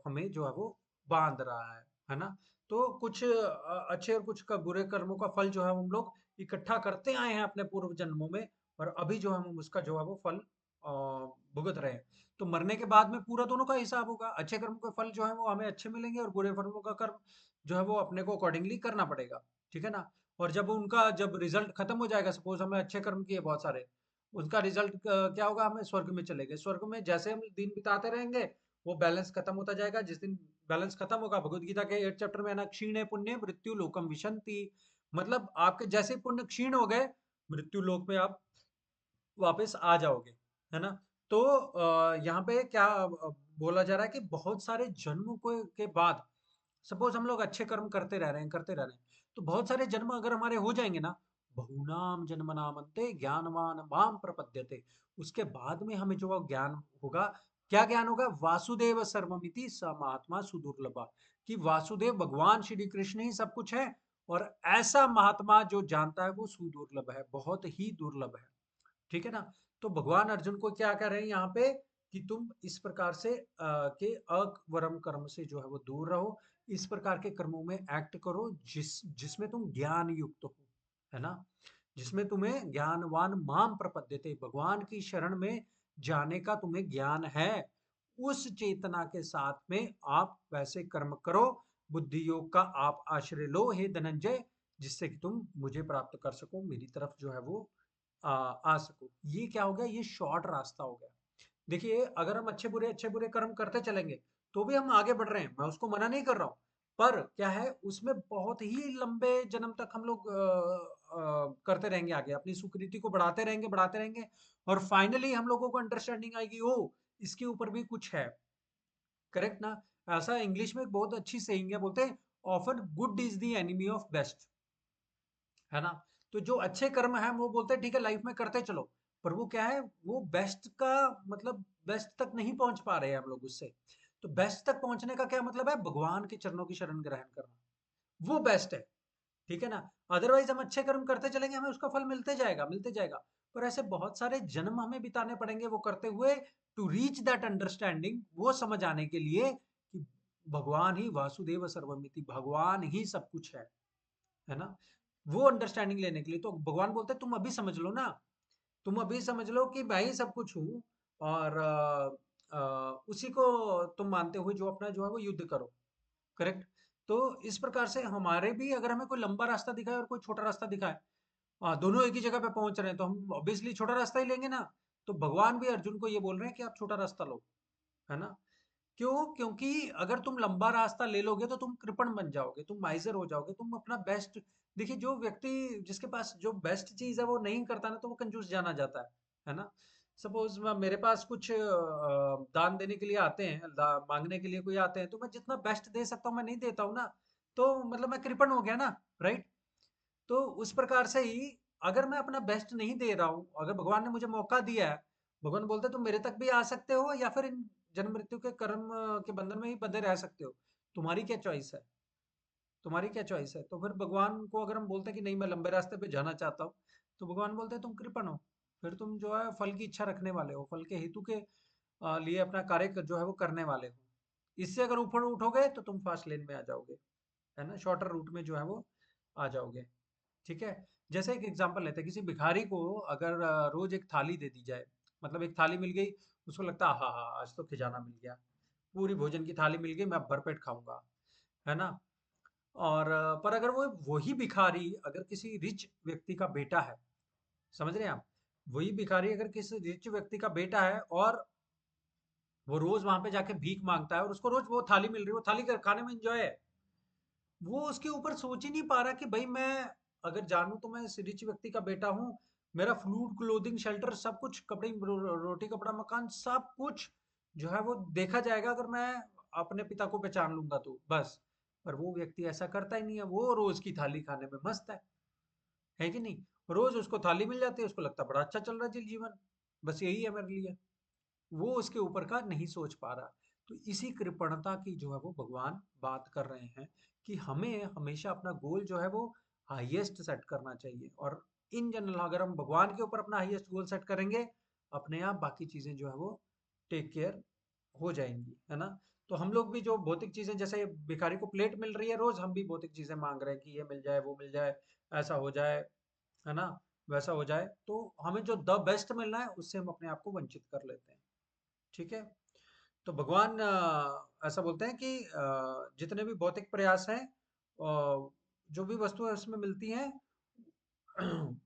हमें जो है वो बांध रहा है ना। तो कुछ अच्छे और कुछ का बुरे कर्मों का फल जो है हम लोग इकट्ठा करते आए हैं अपने पूर्व जन्मों में, और अभी जो हम उसका जो है वो फल भुगत रहे हैं। तो मरने के बाद में पूरा दोनों का हिसाब होगा, अच्छे कर्म के फल जो है वो हमें अच्छे मिलेंगे, और बुरे कर्मों का कर्म जो है वो अपने को अकॉर्डिंगली करना पड़ेगा, ठीक है ना। और जब रिजल्ट खत्म हो जाएगा, सपोज हमें अच्छे कर्म किए बहुत सारे, उसका रिजल्ट क्या होगा, हमें स्वर्ग में चले गए, स्वर्ग में जैसे हम दिन बिताते रहेंगे वो बैलेंस खत्म होता जाएगा। जिस दिन बैलेंस खत्म होगा, भगवत गीता के 8 चैप्टर में ना, क्षीणे पुण्य मृत्यु लोकम विशंति, मतलब आपके जैसे पुण्य क्षीण हो गए, मृत्यु लोक में आप वापस आ जाओगे, है ना। तो यहाँ पे क्या बोला जा रहा है कि बहुत सारे जन्मों के बाद, सपोज हम लोग अच्छे कर्म करते रह रहे हैं, तो बहुत सारे जन्म अगर हमारे हो जाएंगे ना, बहुनाम जन्म नामन्ते ज्ञानवान माम प्रपद्यते, उसके बाद में हमें जो ज्ञान होगा, क्या ज्ञान होगा, वासुदेव सर्वमिति स महात्मा सुदुर्लभा, कि वासुदेव भगवान श्री कृष्ण ही सब कुछ है, और ऐसा महात्मा जो जानता है वो सुदुर्लभ है, बहुत ही दुर्लभ है, ठीक है ना। तो भगवान अर्जुन को क्या कह रहे हैं यहाँ पे, कि तुम इस प्रकार से के अवरम कर्म से जो है वो दूर रहो, इस प्रकार के कर्मों में एक्ट करो जिसमें तुम ज्ञान युक्त हो, है ना, जिसमें तुम्हें ज्ञानवान माम प्रपद्यते, भगवान की शरण में जाने का तुम्हें ज्ञान है, उस चेतना के साथ में आप वैसे कर्म करो, बुद्धि योग का आप आश्रय लो हे धनंजय, जिससे कि तुम मुझे प्राप्त कर सको, मेरी तरफ जो है वो आ सको। ये क्या हो गया, ये शॉर्ट रास्ता हो गया। देखिए अगर हम अच्छे बुरे कर्म करते चलेंगे तो भी हम आगे बढ़ रहे हैं, मैं उसको मना नहीं कर रहा हूँ, पर क्या है उसमें बहुत ही लंबे जन्म तक हम लोग करते रहेंगे, आगे अपनी सुकृति को बढ़ाते रहेंगे, और फाइनली हम लोगों को अंडरस्टैंडिंग आएगी, ओ इसके ऊपर भी कुछ है, करेक्ट ना। ऐसा इंग्लिश में एक बहुत अच्छी सेइंग है, बोलते हैं often good is the enemy of best, है ना। तो जो अच्छे कर्म है वो बोलते हैं ठीक है लाइफ में करते चलो, पर वो क्या है, वो बेस्ट का मतलब बेस्ट तक नहीं पहुंच पा रहे हैं हम लोग उससे। तो बेस्ट तक पहुंचने का क्या मतलब है, भगवान के चरणों की शरण ग्रहण करना, वो बेस्ट है, ठीक है ना। अदरवाइज हम अच्छे कर्म करते चलेंगे, हमें उसका फल मिलते जाएगा, पर ऐसे बहुत सारे जन्म हमें बिताने पड़ेंगे वो करते हुए, टू रीच दैट अंडरस्टैंडिंग, वो समझ आने के लिए कि भगवान ही वासुदेव सर्वमिति, भगवान ही सब कुछ है ना। वो अंडरस्टैंडिंग लेने के लिए तो भगवान बोलते हैं तुम अभी समझ लो ना, तुम अभी समझ लो कि मैं ही सब कुछ हूँ, और उसी को तुम मानते हुए जो अपना जो है वो युद्ध करो, करेक्ट। तो इस प्रकार से हमारे भी अगर हमें कोई लंबा रास्ता दिखाए और कोई छोटा रास्ता दिखाए, दोनों एक ही जगह पे पहुंच रहे हैं, तो हम ऑब्वियसली छोटा रास्ता ही लेंगे ना। तो भगवान भी अर्जुन को ये बोल रहे हैं कि आप छोटा रास्ता लो, है ना। क्यों, क्योंकि अगर तुम लंबा रास्ता ले लोगे तो तुम कृपण बन जाओगे, तुम माइजर हो जाओगे, तुम अपना बेस्ट, देखिए जो व्यक्ति जिसके पास जो बेस्ट चीज है वो नहीं करता ना, तो वो कंजूस जाना जाता है ना। सपोज मेरे पास कुछ दान देने के लिए आते हैं, मांगने के लिए कोई आते हैं, तो मैं जितना बेस्ट दे सकता हूँ मैं नहीं देता हूँ ना, तो मतलब मैं कृपण हो गया ना, राइट। तो उस प्रकार से ही अगर मैं अपना बेस्ट नहीं दे रहा हूँ, अगर भगवान ने मुझे मौका दिया है, भगवान बोलते तुम मेरे तक भी आ सकते हो, या फिर इन जन्म मृत्यु के कर्म के बंधन में ही बंधे रह सकते हो, तुम्हारी क्या चॉइस है, तुम्हारी क्या चॉइस है। तो फिर भगवान को अगर हम बोलते हैं कि नहीं मैं लंबे रास्ते पे जाना चाहता हूँ, तो भगवान बोलते हैं तुम कृपण हो, फिर तुम जो है फल की इच्छा रखने वाले हो, फल के हेतु के लिए अपना कार्य जो है वो करने वाले हो, इससे अगर ऊपर उठोगे तो तुम फास्ट लेन में आ जाओगे, है ना, शॉर्टर रूट में जो है वो आ जाओगे, ठीक है। जैसे एक एग्जांपल लेते हैं, किसी भिखारी को अगर रोज एक थाली दे दी जाए, मतलब एक थाली मिल गई, उसको लगता है हाँ हाँ आज तो खजाना मिल गया, पूरी भोजन की थाली मिल गई, मैं अब भरपेट खाऊंगा, है ना। और पर अगर वो वही भिखारी अगर किसी रिच व्यक्ति का बेटा है, समझ रहे हैं आप, वही भिखारी अगर किसी रिच व्यक्ति का बेटा है, और वो रोज वहां पे जाके भीख मांगता है, और उसको रोज वो थाली मिल रही है, वो थाली खाने में इंजॉय है, वो उसके ऊपर सोच ही नहीं पा रहा कि भाई मैं अगर जानूं तो मैं इस रिच व्यक्ति का बेटा हूँ, मेरा फूड क्लोथिंग शेल्टर सब कुछ, कपड़े रोटी कपड़ा मकान सब कुछ जो है वो देखा जाएगा अगर मैं अपने पिता को पहचान लूंगा तो बस। पर वो व्यक्ति ऐसा करता ही नहीं है, वो रोज की थाली खाने में मस्त है, है कि नहीं? रोज उसको थाली मिल जाती है, उसको लगता है बड़ा अच्छा चल रहा है जीवन, बस यही है मेरे लिए, वो उसके ऊपर का नहीं सोच पा रहा। तो इसी कृपणता की जो है वो भगवान बात कर रहे हैं कि हमें हमेशा अपना गोल जो है वो हाईएस्ट सेट करना चाहिए, और इन जनरल अगर हम भगवान के ऊपर अपना हाईएस्ट गोल सेट करेंगे, अपने आप बाकी चीजें जो है वो टेक केयर हो जाएंगी, है ना? तो हम लोग भी जो भौतिक चीजें, जैसे भिखारी को प्लेट मिल रही है रोज, हम भी भौतिक चीजें मांग रहे हैं कि ये मिल जाए, वो मिल जाए, ऐसा हो जाए, है ना, वैसा हो जाए, तो हमें जो द बेस्ट मिलना है उससे हम अपने आप को वंचित कर लेते हैं। ठीक है? तो भगवान ऐसा बोलते हैं कि जितने भी भौतिक प्रयास हैं, जो भी वस्तुएं उसमें मिलती हैं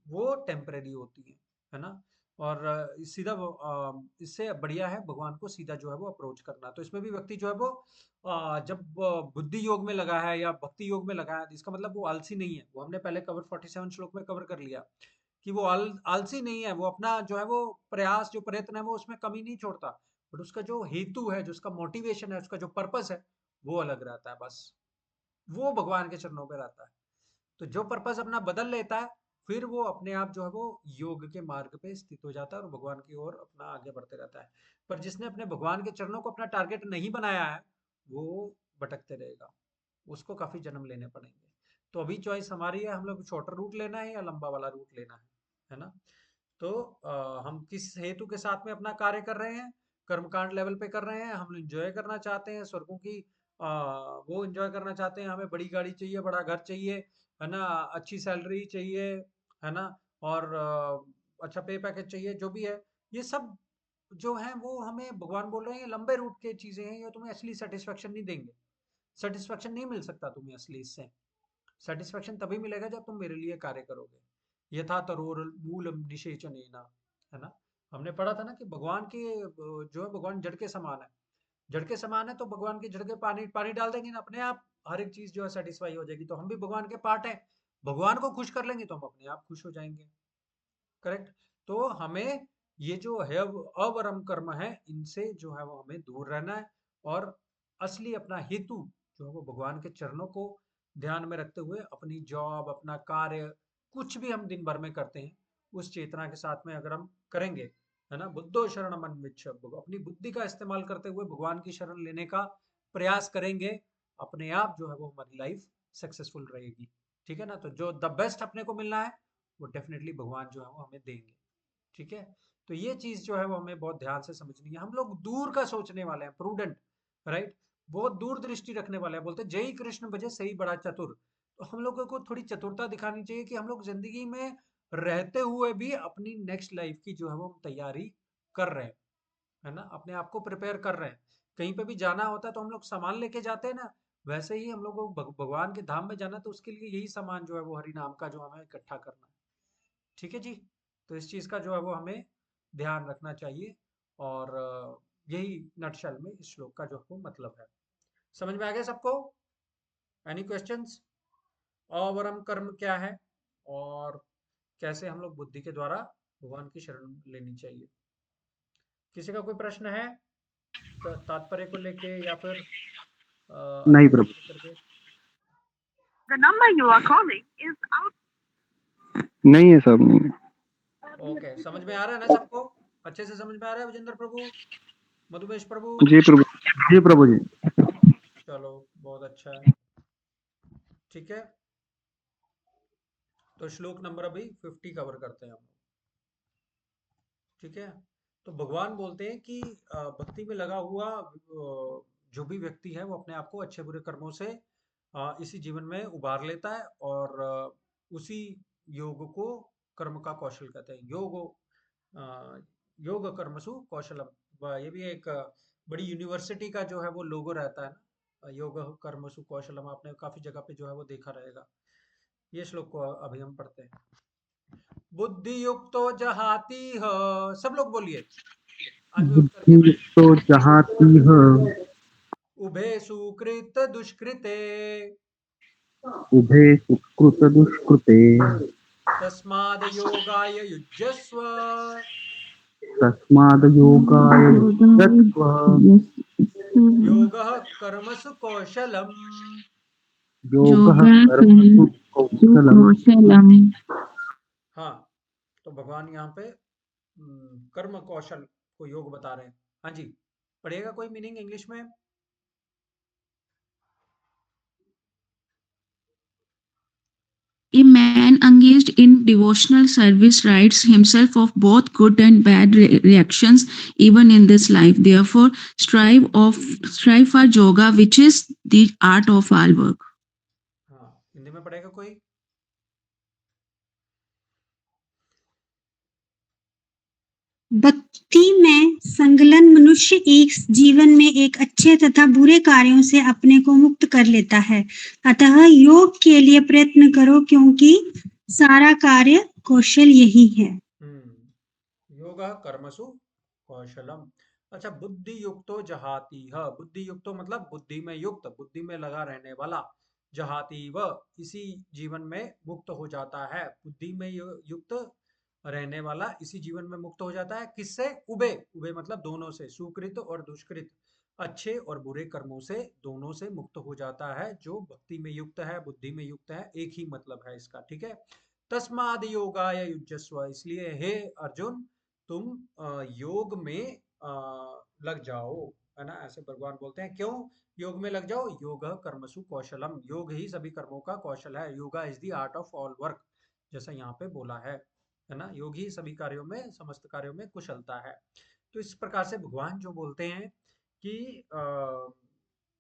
वो टेम्परेरी होती है ना? और इससे बढ़िया है भगवान को सीधा जो है वो अप्रोच करना। तो इसमें भी व्यक्ति जो है वो जब बुद्धि योग में लगा है या भक्ति योग में लगा है, इसका मतलब वो आलसी नहीं है। वो हमने पहले 47 श्लोक में कवर कर लिया कि वो आलसी नहीं है, वो अपना जो है वो प्रयास, जो प्रयत्न है वो उसमें कमी नहीं छोड़ता, बट उसका जो हेतु है, जो उसका मोटिवेशन है, उसका जो पर्पस है, वो अलग रहता है। बस वो भगवान के चरणों पे रहता है। तो जो पर्पस अपना बदल लेता है, फिर वो अपने आप जो है वो योग के मार्ग पे स्थित हो जाता है और भगवान की ओर अपना आगे बढ़ते रहता है। पर जिसने अपने भगवान के चरणों को अपना टारगेट नहीं बनाया है, वो भटकते रहेगा, उसको काफी जन्म लेने पड़ेंगे। तो अभी चॉइस हमारी है, हम लोग शॉर्टर रूट लेना है या लंबा वाला रूट लेना है ना? तो हम किस हेतु के साथ में अपना कार्य कर रहे हैं? कर्मकांड लेवल पे कर रहे हैं, हम एंजॉय करना चाहते हैं स्वर्गों की, वो एंजॉय करना चाहते हैं, हमें बड़ी गाड़ी चाहिए, बड़ा घर चाहिए, है ना, अच्छी सैलरी चाहिए, है ना, और अच्छा पे पैकेज चाहिए, जो भी है, ये सब जो है वो हमें भगवान बोल रहे हैं, ये लंबे रूट के चीजें हैं, ये तुम्हें असली सेटिस्फेक्शन नहीं देंगे। सेटिस्फेक्शन नहीं मिल सकता तुम्हें असली इससे। सेटिस्फेक्शन तभी मिलेगा जब तुम मेरे लिए कार्य करोगे। यथा तरोर मूलम निषेचनेना, है ना? हमने पढ़ा था ना कि भगवान के जो है भगवान जड़ के समान है। जड़ के समान है तो भगवान की जड़ के पानी पानी डाल देंगे ना, अपने आप हर एक चीज जो है सेटिस्फाई हो जाएगी। तो हम भी भगवान के पार्ट हैं, भगवान को खुश कर लेंगे तो हम अपने आप खुश हो जाएंगे। करेक्ट? तो हमें ये जो है अवरम कर्म है, इनसे जो है वो हमें दूर रहना है, और असली अपना हेतु जो है वो भगवान के चरणों को ध्यान में रखते हुए अपनी जॉब, अपना कार्य, कुछ भी हम दिन भर में करते हैं, उस चेतना के साथ में अगर हम करेंगे, है ना, बुद्धो शरण मन विच्छ, अपनी बुद्धि का इस्तेमाल करते हुए भगवान की शरण लेने का प्रयास करेंगे, अपने आप जो है वो हमारी लाइफ सक्सेसफुल रहेगी। ठीक है ना? तो जो द बेस्ट अपने को मिलना है, वो डेफिनेटली भगवान जो है वो हमें देंगे। ठीक है? तो ये चीज जो है वो हमें बहुत ध्यान से समझनी है। हम लोग दूर का सोचने वाले हैं, प्रूडेंट, राइट, बहुत दूर दृष्टि रखने वाले हैं। बोलते जय ही कृष्ण भजे सही बड़ा चतुर। तो हम लोगों को थोड़ी चतुरता दिखानी चाहिए कि हम लोग जिंदगी में रहते हुए भी अपनी नेक्स्ट लाइफ की जो है वो तैयारी कर रहे हैं, है ना, अपने आप को प्रिपेयर कर रहे हैं। कहीं पे भी जाना होता है तो हम लोग सामान लेके जाते हैं ना, वैसे ही हम लोग को भगवान के धाम में जाना, तो उसके लिए यही सामान जो है वो हरि नाम का जो हमें इकट्ठा करना है। ठीक है जी? तो इस चीज का जो है वो हमें ध्यान रखना चाहिए, और यही नटशल में इस श्लोक का जो है वो मतलब है। समझ में आ गया सबको? Any questions? अवरम कर्म क्या है, और कैसे हम लोग बुद्धि के द्वारा भगवान की शरण लेनी चाहिए? किसी का कोई प्रश्न है तात्पर्य को लेके, या फिर नहीं अर्थ को प्रभु। लेकर के? The number you are calling is out. नहीं है साहब, नहीं है। ओके, समझ में आ रहा है ना सबको? अच्छे से समझ में आ रहा है विजेंद्र प्रभु, मधुमेश प्रभु? जी प्रभु, जी प्रभु जी। चलो, बहुत अच्छा है। ठीक है, तो श्लोक नंबर अभी 50 कवर करते हैं हम। ठीक है, तो भगवान बोलते हैं कि भक्ति में लगा हुआ जो भी व्यक्ति है वो अपने आप को अच्छे बुरे कर्मों से इसी जीवन में उबार लेता है, और उसी योग को कर्म का कौशल कहते हैं। योग कर्मसु कौशलम, ये भी एक बड़ी यूनिवर्सिटी का जो है वो लोगो रहता है ना, योग कर्मसु कौशलम, आपने काफी जगह पे जो है वो देखा रहेगा। ये श्लोक को अभी हम पढ़ते हैं। बुद्धि युक्तो जहाती है, सब लोग बोलिए अनम्यूट करके। बुद्धि तो जहाती है, उभे सुकृत दुष्कृते, उभे सुकृत दुष्कृते, तस्माद योगाय युज्यस्व, तस्माद् योगाय युज्यस्व, योगः कर्मसु कौशलम्। योगः कर्मसु कौशलम्। हाँ, तो भगवान यहाँ पे कर्म कौशल को योग बता रहे हैं। हाँ जी, पढ़िएगा कोई मीनिंग इंग्लिश में? A man engaged in devotional service rights himself of both good and bad reactions even in this life. Therefore, strive for yoga, which is the art of all work. हाँ, हिंदी में पढ़ेगा कोई? भक्ति में संलग्न मनुष्य एक जीवन में एक अच्छे तथा बुरे कार्यों से अपने को मुक्त कर लेता है। अतः योग के लिए प्रयत्न करो, क्योंकि सारा कार्य कौशल यही है। योगा कर्मसु कौशलम। अच्छा, बुद्धि युक्तो जहाती है। बुद्धि युक्तो मतलब बुद्धि में युक्त, बुद्धि में लगा रहने वाला। जहाती व इसी जीवन में मुक्त हो जाता है। बुद्धि में युक्त रहने वाला इसी जीवन में मुक्त हो जाता है। किससे? उभय, उभय मतलब दोनों से, सुकृत और दुष्कृत, अच्छे और बुरे कर्मों से, दोनों से मुक्त हो जाता है। जो भक्ति में युक्त है, बुद्धि में युक्त है, एक ही मतलब है इसका, ठीक है। तस्माद योगाय युज्यस्व, इसलिए हे अर्जुन तुम योग में लग जाओ, है ना। ऐसे भगवान बोलते हैं, क्यों योग में लग जाओ? योग कर्मसु कौशलम, योग ही सभी कर्मों का कौशल है। Yoga is the art of all work, जैसा यहाँ पे बोला है ना। योग ही सभी कार्यों में, समस्त कार्यों में कुशलता है। तो इस प्रकार से भगवान जो बोलते हैं कि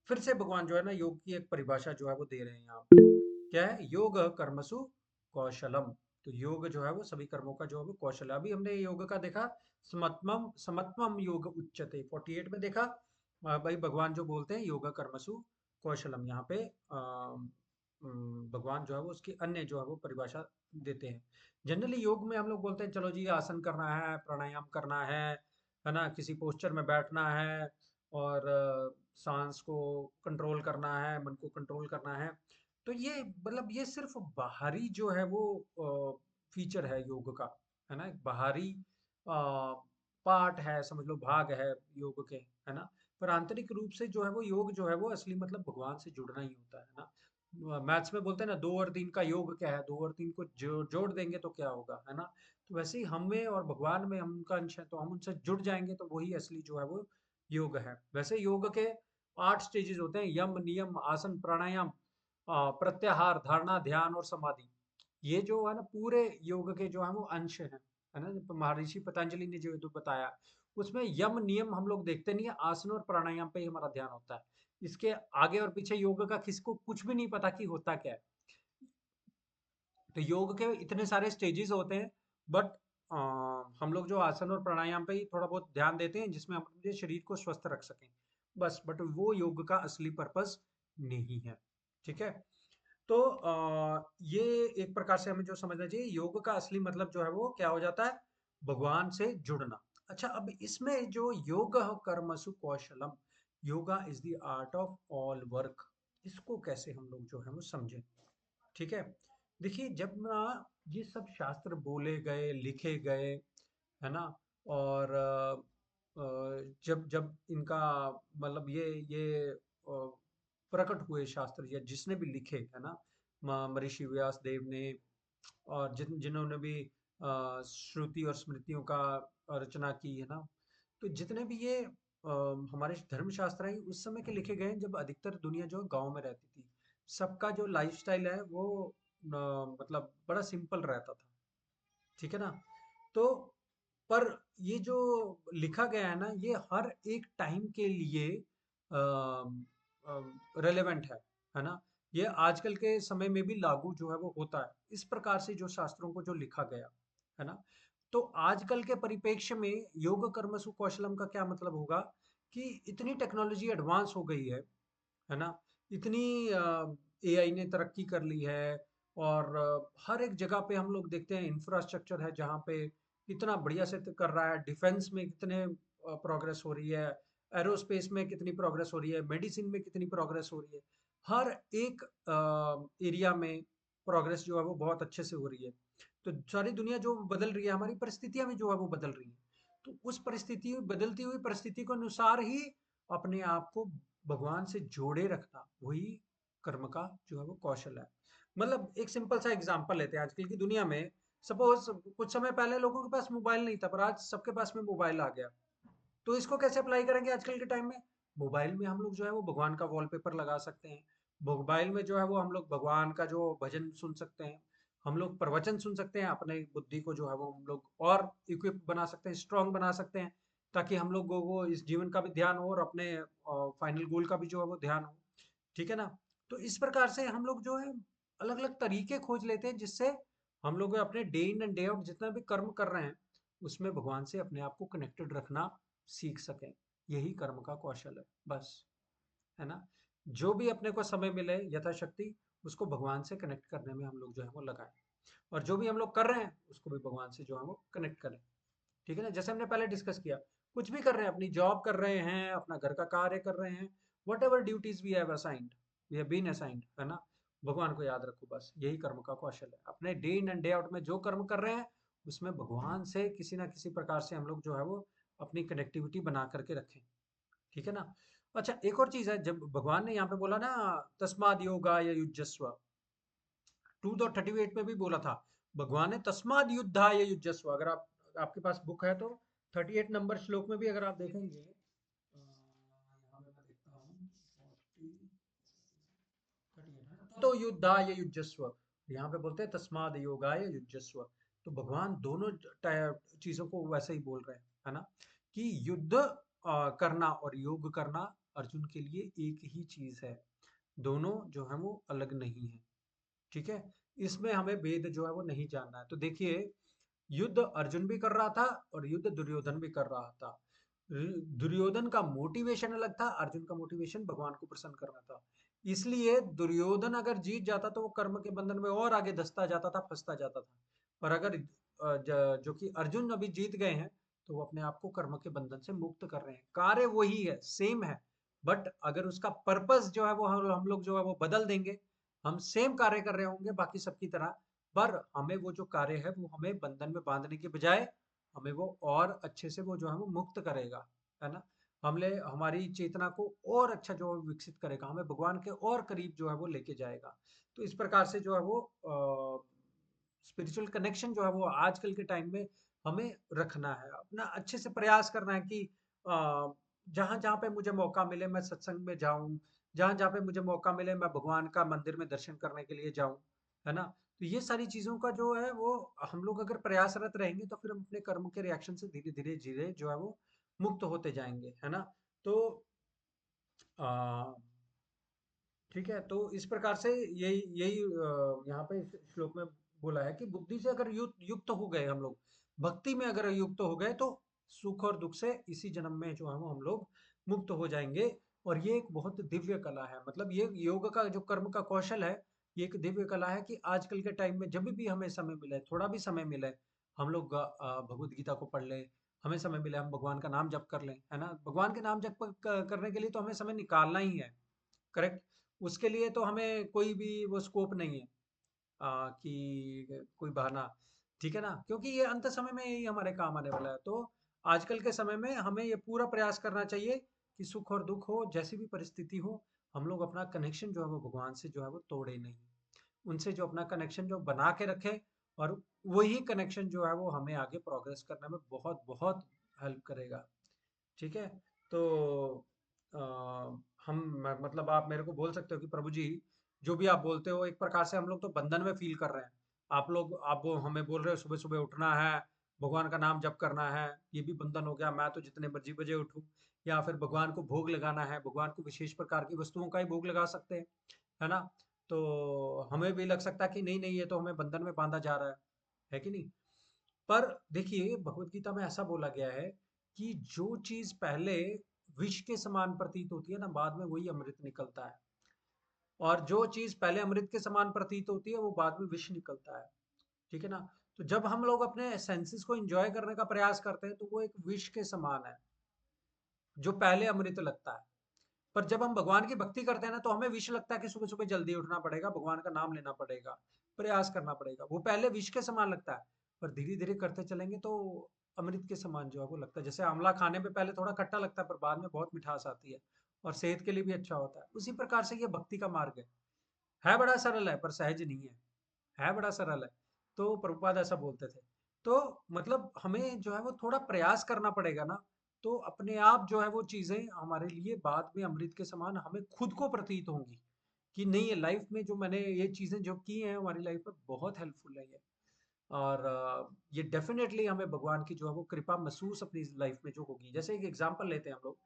फिर से भगवान जो है ना योग की एक परिभाषा जो है वो दे रहे हैं यहाँ पे। क्या है? योग कर्मसु कौशलम। तो योग जो है वो सभी कर्मों का जो है वो कौशल है। अभी हमने योग का देखा, समत्वम समत्वम योग उच्यते 48 में देखा। भाई भगवान जो बोलते हैं योग कर्मसु कौशलम, यहाँ पे भगवान जो है वो उसकी अन्य जो है वो परिभाषा देते हैं। जनरली योग में हम लोग बोलते हैं चलो जी आसन करना है, प्राणायाम करना है ना, किसी पोस्चर में बैठना है और सांस को कंट्रोल करना है, मन को कंट्रोल करना है। तो ये मतलब ये सिर्फ बाहरी जो है वो फीचर है योग का, है ना। एक बाहरी पार्ट है, समझ लो भाग है योग के, है ना। पर आंतरिक रूप से जो है वो योग जो है वो असली मतलब भगवान से जुड़ना ही होता है ना। मैथ्स में बोलते हैं ना 2 और 3 का योग क्या है, 2 और 3 को जोड़ देंगे तो क्या होगा, है ना। तो वैसे ही हम में और भगवान में हम उनका अंश है, तो हम उनसे जुड़ जाएंगे तो वही असली जो है वो योग है। वैसे योग के 8 स्टेजेस होते हैं, यम, नियम, आसन, प्राणायाम, प्रत्याहार, धारणा, ध्यान और समाधि। ये जो है ना पूरे योग के जो है वो अंश हैं, है ना। तो महर्षि पतंजलि ने जो बताया, उसमें यम नियम हम लोग देखते नहीं है, आसन और प्राणायाम पे ही हमारा ध्यान होता है। इसके आगे और पीछे योग का किसको कुछ भी नहीं पता कि होता क्या है। तो योग के इतने सारे स्टेजेस होते हैं, बट हम लोग जो आसन और प्राणायाम पे ही थोड़ा बहुत ध्यान देते हैं, जिसमें हम अपने शरीर को स्वस्थ रख सकें बस। बट वो योग का असली पर्पस नहीं है, ठीक है। तो ये एक प्रकार से हमें जो समझना चाहिए, योग का असली मतलब जो है वो क्या हो जाता है? भगवान से जुड़ना। अच्छा, अब इसमें जो योग कर्मसु कौशलम, yoga is the art of all work, इसको कैसे हम लोग जो है वो समझें, ठीक है। देखिए, जब ना ये सब शास्त्र बोले गए, लिखे गए, है ना, और जब जब इनका मतलब ये प्रकट हुए शास्त्र, या जिसने भी लिखे, है ना, महर्षि व्यास देव ने, और जिन्होंने भी श्रुति और स्मृतियों का रचना की, है ना। तो जितने भी ये हमारे धर्मशास्त्र हैं, उस समय के लिखे गए हैं, जब अधिकतर दुनिया जो गांव में रहती थी। सबका जो लाइफस्टाइल है वो मतलब बड़ा सिंपल रहता था, ठीक है ना। तो पर ये जो लिखा गया है ना, ये हर एक टाइम के लिए रेलेवेंट है ना। ये आजकल के समय में भी लागू जो है वो होता है, इस प्रकार से जो शास्त्रों को जो लिखा गया, है ना। तो आजकल के परिप्रेक्ष्य में योग कर्मसु कौशलम का क्या मतलब होगा कि इतनी टेक्नोलॉजी एडवांस हो गई है ना। इतनी एआई ने तरक्की कर ली है, और हर एक जगह पे हम लोग देखते हैं इंफ्रास्ट्रक्चर है जहाँ पे इतना बढ़िया से कर रहा है। डिफेंस में कितने प्रोग्रेस हो रही है, एरोस्पेस में कितनी प्रोग्रेस हो रही है, मेडिसिन में कितनी प्रोग्रेस हो रही है। हर एक एरिया में प्रोग्रेस जो है वो बहुत अच्छे से हो रही है। तो सारी दुनिया जो बदल रही है, हमारी परिस्थितियां भी जो है वो बदल रही है। तो उस परिस्थिति, बदलती हुई परिस्थिति के अनुसार ही अपने आप को भगवान से जोड़े रखना, वही कर्म का जो है वो कौशल है। मतलब एक सिंपल सा एग्जांपल लेते हैं, आजकल की दुनिया में सपोज कुछ समय पहले लोगों के पास मोबाइल नहीं था, पर आज सबके पास में मोबाइल आ गया, तो इसको कैसे अप्लाई करेंगे आजकल के टाइम में? मोबाइल में हम लोग जो है वो भगवान का वॉलपेपर लगा सकते हैं, मोबाइल में जो है वो हम लोग भगवान का जो भजन सुन सकते हैं, हम लोग प्रवचन सुन सकते हैं, अपने बुद्धि को जो है वो हम लोग और इक्विप बना सकते हैं, स्ट्रांग बना सकते हैं, ताकि हम लोगों को इस जीवन का भी ध्यान हो और अपने फाइनल गोल का भी जो है वो ध्यान हो। ठीक है ना? तो इस प्रकार से हम लोग जो है अलग अलग तरीके खोज लेते हैं, जिससे हम लोग अपने day in and day out जितना भी कर्म कर रहे हैं उसमें भगवान से अपने आप को कनेक्टेड रखना सीख सकें। यही कर्म का कौशल है, बस, है ना? जो भी अपने को समय मिले यथाशक्ति उसको भगवान से कनेक्ट करने में हम लोग जो है वो लगाएं, और जो भी हम लोग कर रहे हैं उसको भी भगवान से जो है वो कनेक्ट करें। ठीक है ना? जैसे हमने पहले डिस्कस किया, कुछ भी कर रहे हैं, अपनी जॉब कर रहे हैं, अपना घर का कार्य कर रहे हैं, whatever duties we have assigned, we have been assigned, है ना? भगवान को याद रखो, बस यही कर्म का कौशल है। अपने day in and day out में जो कर्म कर रहे हैं उसमें भगवान से किसी ना किसी प्रकार से हम लोग जो है वो अपनी कनेक्टिविटी बना करके रखें। ठीक है ना? अच्छा, एक और चीज है, जब भगवान ने यहाँ पे बोला ना तस्माद योगाय युज्यस्व, 2:38 में भी बोला था भगवान ने तस्माद युद्धाय युज्यस्व। अगर आप आपके पास बुक है तो 38 नंबर श्लोक में भी अगर आप देखेंगे, यहाँ पे मैं देखता हूँ 38 तो युद्धाय युज्यस्व, यहाँ पे बोलते हैं तस्माद योगाय युज्यस्व। तो भगवान दोनों चीजों को वैसे ही बोल रहे हैं, है ना? कि युद्ध करना और योग करना अर्जुन के लिए एक ही चीज है, दोनों जो है वो अलग नहीं है। ठीक है? इसमें हमें भेद जो है वो नहीं जानना है। तो देखिए, युद्ध अर्जुन भी कर रहा था और युद्ध दुर्योधन भी कर रहा था। दुर्योधन का मोटिवेशन अलग था, अर्जुन का मोटिवेशन भगवान को प्रसन्न करना था। इसलिए दुर्योधन अगर जीत जाता तो वो कर्म के बंधन में और आगे धंसता जाता था, फंसता जाता था। पर अगर जो कि अर्जुन अभी जीत गए हैं तो वो अपने आप को कर्म के बंधन से मुक्त कर रहे हैं। कार्य वही है, सेम है, बट अगर उसका पर्पस जो है वो हम लोग जो है वो बदल देंगे, हम सेम कार्य कर रहे होंगे बाकी सबकी तरह, पर हमें वो जो कार्य है वो हमें बंधन में बांधने के बजाय हमें वो और अच्छे से वो जो है वो मुक्त करेगा, है ना? हमले हमारी चेतना को और अच्छा जो है विकसित करेगा, हमें भगवान के और करीब जो है वो लेके जाएगा। तो इस प्रकार से जो है वो स्पिरिचुअल कनेक्शन जो है वो आजकल के टाइम में हमें रखना है, अपना अच्छे से प्रयास करना है कि जहाँ जहाँ पे मुझे मौका मिले मैं सत्संग में जाऊं, जहाँ जहाँ पे मुझे मौका मिले मैं भगवान का मंदिर में दर्शन करने के लिए जाऊं, है ना? तो ये सारी चीजों का जो है वो हम लोग अगर प्रयासरत रहेंगे तो फिर हम अपने कर्म के रिएक्शन से धीरे धीरे धीरे जो है वो मुक्त होते जाएंगे, है ना? तो आ, ठीक है, तो इस प्रकार से यही यही यहाँ पे इस श्लोक में बोला है कि बुद्धि से अगर युक्त हो गए हम लोग, भक्ति में अगर युक्त हो गए तो सुख और दुख से इसी जन्म में जो है वो हम लोग मुक्त हो जाएंगे। और ये एक बहुत दिव्य कला है, मतलब ये योग का जो कर्म का कौशल है, ये एक दिव्य कला है कि आजकल के टाइम में जब भी हमें समय मिले, थोड़ा भी समय मिले, हम लोग भगवत गीता को पढ़ ले, हमें समय मिले हम भगवान का नाम जप कर लें, है ना? भगवान के नाम जप करने के लिए तो हमें समय निकालना ही है, करेक्ट? उसके लिए तो हमें कोई भी वो स्कोप नहीं है कि कोई बहाना, ठीक है ना? क्योंकि ये अंत समय में यही हमारे काम आने वाला है। तो आजकल के समय में हमें ये पूरा प्रयास करना चाहिए कि सुख और दुख हो, जैसी भी परिस्थिति हो, हम लोग अपना कनेक्शन जो है वो भगवान से जो है वो तोड़े नहीं, उनसे जो अपना कनेक्शन जो बना के रखे, और वही कनेक्शन जो है वो हमें आगे प्रोग्रेस करने में बहुत बहुत हेल्प करेगा। ठीक है? तो अ, मतलब आप मेरे को बोल सकते हो कि प्रभु जी, जो भी आप बोलते हो एक प्रकार से हम लोग तो बंधन में फील कर रहे हैं। आप वो हमें बोल रहे हो सुबह सुबह उठना है, भगवान का नाम जप करना है, ये भी बंधन हो गया, मैं तो जितने मर्जी बजे उठूं, या फिर भगवान को भोग लगाना है, भगवान को विशेष प्रकार की वस्तुओं का ही भोग लगा सकते हैं, है ना? तो हमें भी लग सकता है कि नहीं नहीं, ये तो हमें बंधन में बांधा जा रहा है कि नहीं? पर देखिए, भगवत गीता में ऐसा बोला गया है कि जो चीज पहले विष के समान प्रतीत होती है ना, बाद में वही अमृत निकलता है, और जो चीज पहले अमृत के समान प्रतीत होती है वो बाद में विष निकलता है। ठीक है ना? तो जब हम लोग अपने सेंसेस को एंजॉय करने का प्रयास करते हैं तो वो एक विष के समान है, जो पहले अमृत लगता है। पर जब हम भगवान की भक्ति करते हैं ना, तो हमें विष लगता है कि सुबह सुबह जल्दी उठना पड़ेगा, भगवान का नाम लेना पड़ेगा, प्रयास करना पड़ेगा। वो पहले विष के समान लगता है, पर धीरे धीरे करते चलेंगे तो अमृत के समान जो है वो लगता है। जैसे आंवला खाने में पहले थोड़ा खट्टा लगता है, पर बाद में बहुत मिठास आती है, और सेहत के लिए भी अच्छा होता है। उसी प्रकार से ये भक्ति का मार्ग है बड़ा सरल है पर सहज नहीं है बड़ा सरल है, तो प्रभुपाद ऐसा बोलते थे। तो मतलब हमें जो है वो थोड़ा प्रयास करना पड़ेगा ना, तो अपने आप जो है वो चीज़ें हमारे लिए बाद में अमृत के समान हमें खुद को प्रतीत होंगी कि नहीं, ये लाइफ में जो मैंने ये चीज़ें जो की हैं हमारी लाइफ में बहुत हेल्पफुल है ये। और ये डेफिनेटली हमें भगवान की जो है वो कृपा महसूस अपनी लाइफ में जो होगी। जैसे एक एग्जांपल लेते हैं हम लोग,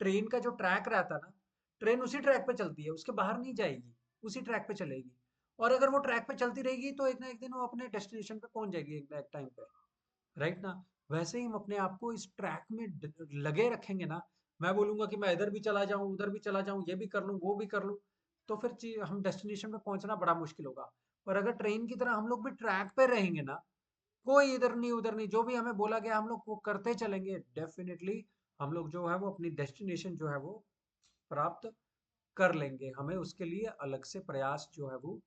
ट्रेन का जो ट्रैक रहता है ना, ट्रेन उसी ट्रैक पे चलती है, उसके बाहर नहीं जाएगी, उसी ट्रैक पे चलेगी। और अगर वो ट्रैक पे चलती रहेगी तो एक ना एक दिन वो अपने डेस्टिनेशन पे पहुंच जाएगी एक ना एक टाइम पे, राइट ना। वैसे ही हम अपने आप को इस ट्रैक में लगे रखेंगे ना, मैं बोलूंगा कि मैं इधर भी चला जाऊं, उधर भी चला जाऊं, ये भी कर लूं, वो भी कर लूं, तो फिर हम डेस्टिनेशन पे पहुंचना बड़ा मुश्किल होगा। और अगर ट्रेन की तरह हम लोग भी ट्रैक पे रहेंगे ना, कोई इधर नहीं उधर नहीं, जो भी हमें बोला गया हम लोग वो करते चलेंगे, डेफिनेटली हम लोग जो है वो अपनी डेस्टिनेशन जो है वो प्राप्त कर लेंगे। हमें उसके लिए अलग से प्रयास जो है वो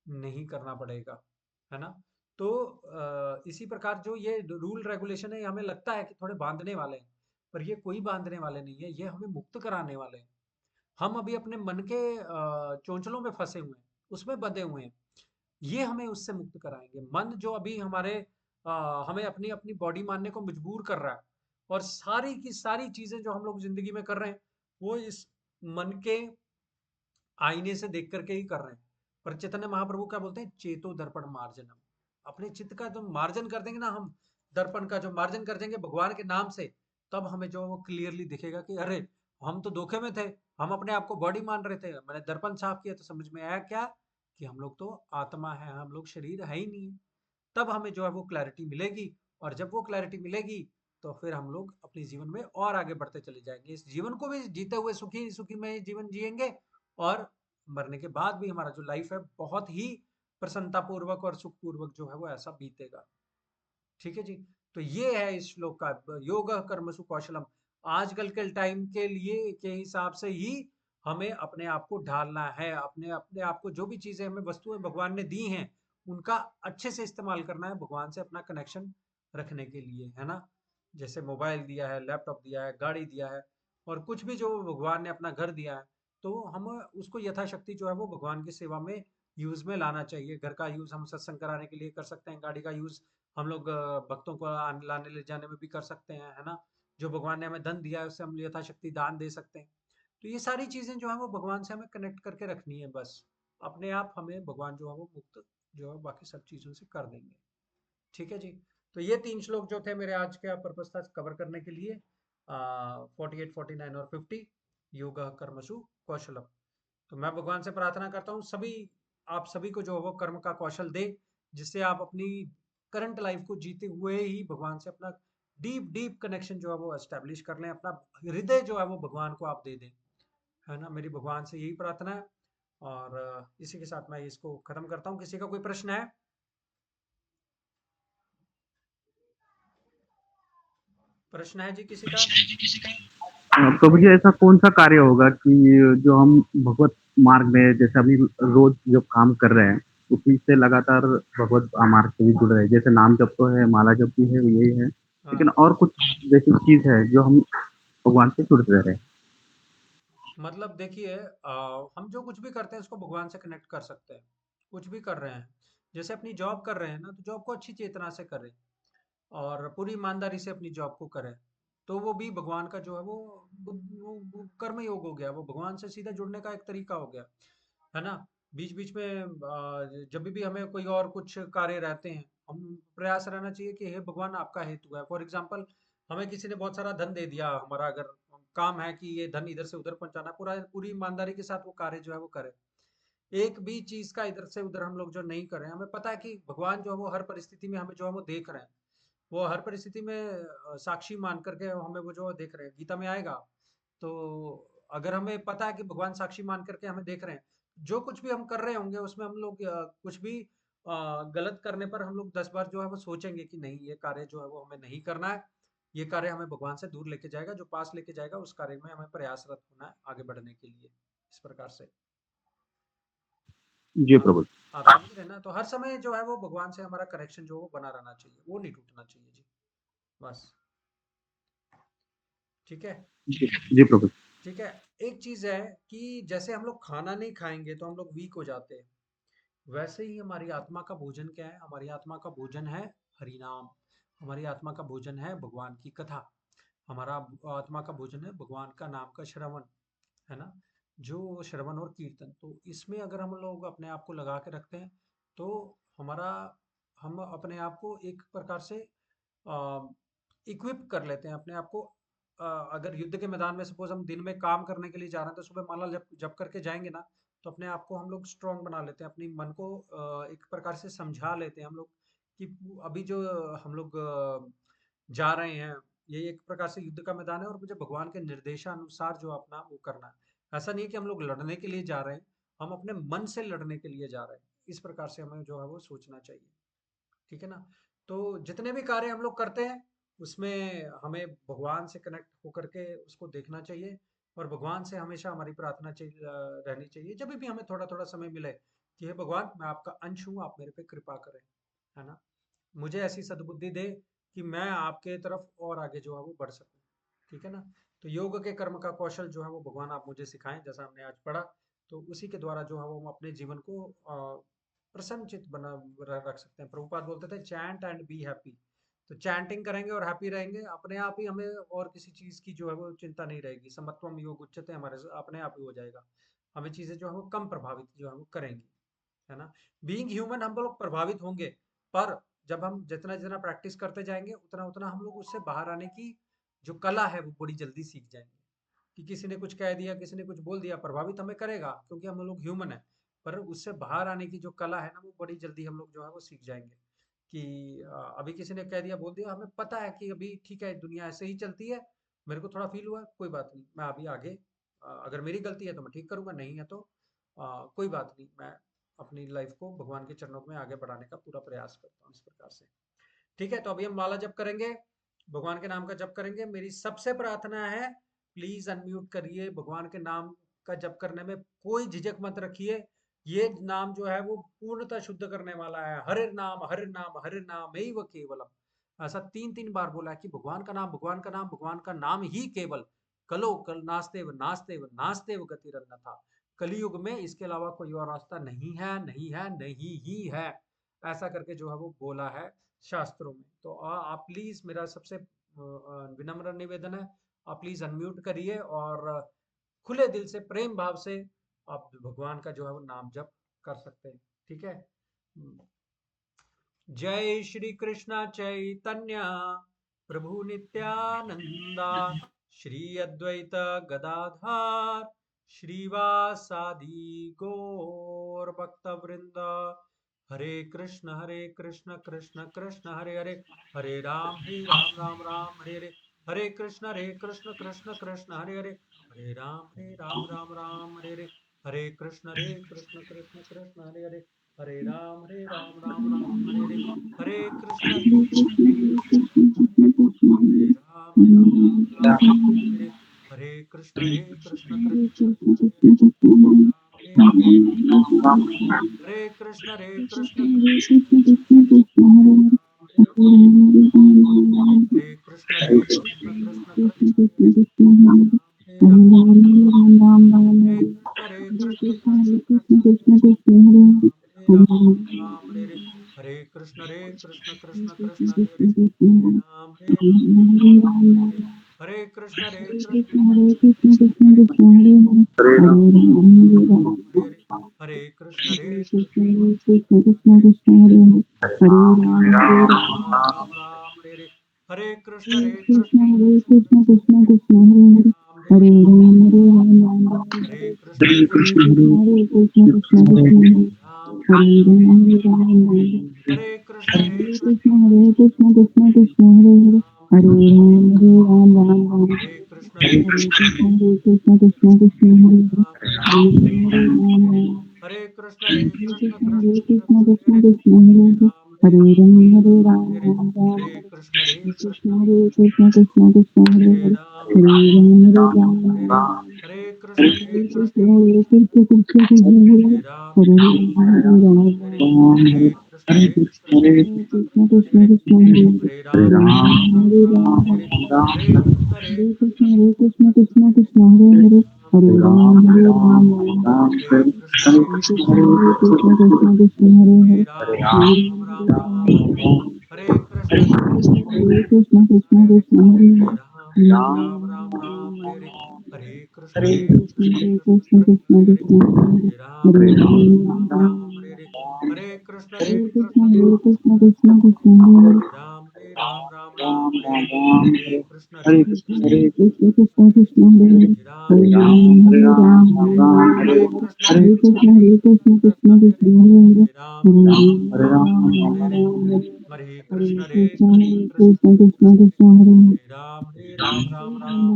नहीं करना पड़ेगा, है ना। तो इसी प्रकार जो ये रूल रेगुलेशन है, ये हमें लगता है कि थोड़े बांधने वाले हैं, पर ये कोई बांधने वाले नहीं है, ये हमें मुक्त कराने वाले हैं। हम अभी अपने मन के चोंचलों में फंसे हुए हैं, उसमें बंधे हुए हैं, ये हमें उससे मुक्त कराएंगे। मन जो अभी हमें अपनी अपनी बॉडी मानने को मजबूर कर रहा है, और सारी की सारी चीजें जो हम लोग जिंदगी में कर रहे हैं वो इस मन के आईने से देख करके ही कर रहे हैं। पर चैतन्य महाप्रभु क्या बोलते हैं, चेतो दर्पण मार्जनम। अपने चित्त का जो मार्जन कर देंगे ना हम, दर्पण का जो मार्जन कर देंगे भगवान के नाम से, तब हमें जो वो क्लियरली दिखेगा कि अरे हम तो धोखे में थे, हम अपने आप को बॉडी मान रहे थे, मैंने दर्पण साफ किया तो समझ में आया क्या, कि हम लोग तो आत्मा है, हम लोग शरीर है ही नहीं है। तब हमें जो है वो क्लैरिटी मिलेगी, और जब वो क्लैरिटी मिलेगी तो फिर हम लोग अपने जीवन में और आगे बढ़ते चले जाएंगे, इस जीवन को भी जीते हुए सुखी सुखी में जीवन जिएंगे, और मरने के बाद भी हमारा जो लाइफ है बहुत ही प्रसन्नता पूर्वक और सुख पूर्वक जो है वो ऐसा बीतेगा। ठीक है जी। तो ये है इस श्लोक का, योग कर्मसु कौशलम। आजकल के टाइम के लिए के हिसाब से ही हमें अपने आप को ढालना है, अपने अपने आप को जो भी चीजें हमें वस्तुएं भगवान ने दी हैं उनका अच्छे से इस्तेमाल करना है, भगवान से अपना कनेक्शन रखने के लिए, है ना। जैसे मोबाइल दिया है, लैपटॉप दिया है, गाड़ी दिया है, और कुछ भी जो भगवान ने अपना घर दिया है, तो हम उसको यथाशक्ति जो है वो भगवान की सेवा में यूज में लाना चाहिए। घर का यूज हम सत्संग कराने के लिए कर सकते हैं, गाड़ी का यूज हम लोग भक्तों को लाने ले जाने में भी कर सकते हैं, है ना। जो भगवान ने हमें धन दिया है उससे हम यथाशक्ति दान दे सकते हैं। तो ये सारी चीजें जो है वो भगवान से हमें कनेक्ट करके रखनी है, बस अपने आप हमें भगवान जो है वो मुक्त जो है बाकी सब चीजों से कर देंगे। ठीक है जी। तो ये 3 श्लोक जो थे मेरे आज का पर्पस था कवर करने के लिए, 48, 49 और 50, योग कर्मसु कौशलम। तो मैं भगवान से प्रार्थना करता हूँ सभी, आप सभी को जो है वो कर्म का कौशल दे, जिससे आप अपनी करंट लाइफ को जीते हुए ही भगवान से अपना डीप डीप कनेक्शन जो है वो एस्टेब्लिश कर लें, अपना हृदय जो है वो भगवान को आप दे दें, है ना। मेरी भगवान से यही प्रार्थना है। और इसी के साथ मैं इसको खत्म करता हूँ। किसी का कोई प्रश्न है? प्रश्न है जी किसी का? प्रभु जी, ऐसा कौन सा कार्य होगा कि जो हम भगवत मार्ग में, जैसे अभी रोज जो काम कर रहे हैं उसी से लगातार भगवत मार्ग से भी जुड़ रहे हैं, जैसे नाम जप तो है, माला जप भी है, यही है, लेकिन हाँ, और कुछ बेसिक चीज है जो हम भगवान से जुड़ते रहे। मतलब देखिए, हम जो कुछ भी करते हैं उसको भगवान से कनेक्ट कर सकते हैं। कुछ भी कर रहे हैं, जैसे अपनी जॉब कर रहे हैं ना, तो जॉब को अच्छी चेतना से करें और पूरी ईमानदारी से अपनी जॉब को करें, तो वो भी भगवान का जो है वो कर्म योग हो गया, वो भगवान से सीधा जुड़ने का एक तरीका हो गया, है ना। बीच बीच में जब भी हमें कोई और कुछ कार्य रहते हैं, हम प्रयास रहना चाहिए कि हे भगवान आपका हेतु है। फॉर एग्जाम्पल, हमें किसी ने बहुत सारा धन दे दिया, हमारा अगर काम है कि ये धन इधर से उधर पहुंचाना, पूरी ईमानदारी के साथ वो कार्य जो है वो करें। एक भी चीज का इधर से उधर हम लोग जो नहीं कर रहे हैं, हमें पता है कि भगवान जो है वो हर परिस्थिति में हमें जो है वो देख रहे हैं, वो हर परिस्थिति में साक्षी मान करके हमें वो जो देख रहे हैं, गीता में आएगा। तो अगर हमें पता है कि भगवान साक्षी मान करके हमें देख रहे हैं, जो कुछ भी हम कर रहे होंगे उसमें हम लोग कुछ भी गलत करने पर हम लोग 10 बार जो है वो सोचेंगे कि नहीं, ये कार्य जो है वो हमें नहीं करना है, ये कार्य हमें भगवान से दूर लेके जाएगा, जो पास लेके जाएगा उस कार्य में हमें प्रयासरत होना है आगे बढ़ने के लिए, इस प्रकार से। जी आप प्रभु। आप समझ रहे हैं ना। तो हर समय जो है वो भगवान से हमारा कनेक्शन जो वो बना रहना चाहिए, वो नहीं टूटना चाहिए जी, बस। ठीक है। जी, जी प्रभु। ठीक है। एक चीज है कि जैसे हम लोग खाना नहीं खाएंगे तो हम लोग वीक हो जाते हैं, वैसे ही हमारी आत्मा का भोजन क्या है? हमारी आत्मा का भोजन है हरि नाम। हमारी आत्मा का भोजन है भगवान की कथा। हमारा आत्मा का भोजन है भगवान का नाम का श्रवण, है ना? जो श्रवण और कीर्तन, तो इसमें अगर हम लोग अपने आप को लगा के रखते हैं, तो हमारा हम अपने आप को एक प्रकार से इक्विप कर लेते हैं अपने आप को। अगर युद्ध के मैदान में सपोज हम दिन में काम करने के लिए जा रहे हैं, तो सुबह माला जप जप करके जाएंगे ना, तो अपने आप को हम लोग स्ट्रांग बना लेते हैं, अपनी मन को एक प्रकार से समझा लेते हैं हम लोग कि अभी जो हम लोग जा रहे हैं, ये एक प्रकार से युद्ध का मैदान है और मुझे भगवान के निर्देशानुसार जो अपना वो करना है। ऐसा नहीं है कि हम लोग लड़ने के लिए जा रहे हैं, हम अपने मन से लड़ने के लिए जा रहे हैं। इस प्रकार से हमें जो है वो सोचना चाहिए, ठीक है ना? तो जितने भी कार्य हम लोग करते हैं, उसमें हमें भगवान से कनेक्ट होकर के उसको देखना चाहिए, और भगवान से हमेशा हमारी प्रार्थना रहनी चाहिए, जब भी हमें थोड़ा थोड़ा समय मिले, कि हे भगवान, मैं आपका अंश हूँ, आप मेरे पे कृपा करें, है ना? मुझे ऐसी सद्बुद्धि दे कि मैं आपके तरफ और आगे जो है वो बढ़ सकूं, ठीक है ना? तो योग के कर्म का कौशल जो है वो भगवान आप मुझे सिखाएं, जैसा हमने आज पढ़ा, तो उसी के द्वारा जो है वो हम अपने जीवन को प्रसन्नचित रख सकते हैं। प्रभुपाद बोलते थे चैंट एंड बी हैप्पी। तो चैंटिंग करेंगे और हैप्पी रहेंगे, अपने आप ही हमें और किसी चीज की जो है वो चिंता नहीं रहेगी। समत्वम योग उच्चते हमारे से अपने आप ही हो जाएगा। हमें चीजें जो है वो कम प्रभावित जो है वो करेंगी, है ना? बीइंग ह्यूमन हम लोग प्रभावित होंगे, पर जब हम जितना जितना प्रैक्टिस करते जाएंगे, उतना उतना हम लोग उससे बाहर आने की जो कला है वो बड़ी जल्दी सीख जाएंगे। कि किसी ने कुछ कह दिया, किसी ने कुछ बोल दिया, प्रभावित हमें करेगा क्योंकि हम लोग ह्यूमन है, पर उससे बाहर आने की जो कला है ना, वो बड़ी जल्दी हम लोग जो है वो सीख जाएंगे। कि अभी किसी ने कह दिया, बोल दिया, हमें पता है कि अभी ठीक है, दुनिया ऐसे ही चलती है, मेरे को थोड़ा फील हुआ, कोई बात नहीं, मैं अभी आगे अगर मेरी गलती है तो मैं ठीक करूंगा, नहीं है तो कोई बात नहीं, मैं अपनी लाइफ को भगवान के चरणों में आगे बढ़ाने का पूरा प्रयास करता हूँ, इस प्रकार से। ठीक है, तो अभी हम माला जप करेंगे, भगवान के नाम का जप करेंगे। मेरी सबसे प्रार्थना है, प्लीज अनम्यूट करिए। भगवान के नाम का जप करने में कोई झिझक मत रखिए। ये नाम जो है वो पूर्णतः शुद्ध करने वाला है। हरे नाम, हरे नाम, हरे नाम एव केवलम, ऐसा 3 बार बोला है कि भगवान का नाम, भगवान का नाम, भगवान का नाम ही केवल। कलो कल नास्तेव नास्तेव नास्तेव गतिरन्नथा। कलयुग में इसके अलावा कोई और रास्ता नहीं है, नहीं है, नहीं ही है। ऐसा करके जो है वो बोला है शास्त्रों में। तो आप प्लीज, मेरा सबसे विनम्र निवेदन है, आप प्लीज अनम्यूट करिए और खुले दिल से, प्रेम भाव से आप भगवान का जो है वो नाम जप कर सकते हैं, ठीक है? जय श्री कृष्ण चैतन्य प्रभु नित्यानंदा, श्री अद्वैत गदाधर श्रीवासादि गौर भक्त वृंद। हरे कृष्ण कृष्ण कृष्ण हरे हरे, हरे राम राम राम हरे हरे, हरे कृष्ण कृष्ण कृष्ण हरे हरे, हरे राम राम हरे हरे, हरे कृष्ण कृष्ण कृष्ण हरे हरे, हरे राम राम हरे हरे, हरे कृष्ण हरे राम हरे हरे, हरे कृष्ण कृष्ण हरे कृष्ण कृष्ण हरे कृष्ण कृष्ण कृष्ण हरे कृष्ण राम हरे कृष्ण कृष्ण कृष्ण हरे राम हरे कृष्ण हरे कृष्ण राम राम हरे कृष्ण हरे कृष्ण राम हरे कृष्ण हरे कृष्ण हरे कृष्ण राम हरे कृष्ण हरे राम हरे कृष्ण हरे राम हरे कृष्ण हरे राम हरे Krishna Hare Ram, Hare Ram, Hare Krishna, Hare Krishna, Hare Krishna, Krishna Krishna, Hare Hare Hare, Ram, Ram Ram, Hare Krishna, Hare Krishna, Hare Krishna, Krishna Hare Krishna, Hare Hare Hare, Ram, Hare Ram Ram, Hare Krishna, Hare Krishna, Krishna Hare Krishna, Krishna, Krishna Krishna, Hare Hare Ram, Hare, Hare Ram Ram, Ram, Hare Krishna, Hare Krishna, Krishna Hare Krishna, Krishna, Krishna Krishna, Hare Hare Ram, Hare Krishna, Krishna Hare Krishna, Krishna Krishna, Hare Hare Ram, Hare Ram, Hare Ram, Hare Ram, Hare Krishna, Hare Krishna, Hare Krishna, Krishna Krishna, Hare Hare, Hare Ram, Hare Ram Ram, Ram, Hare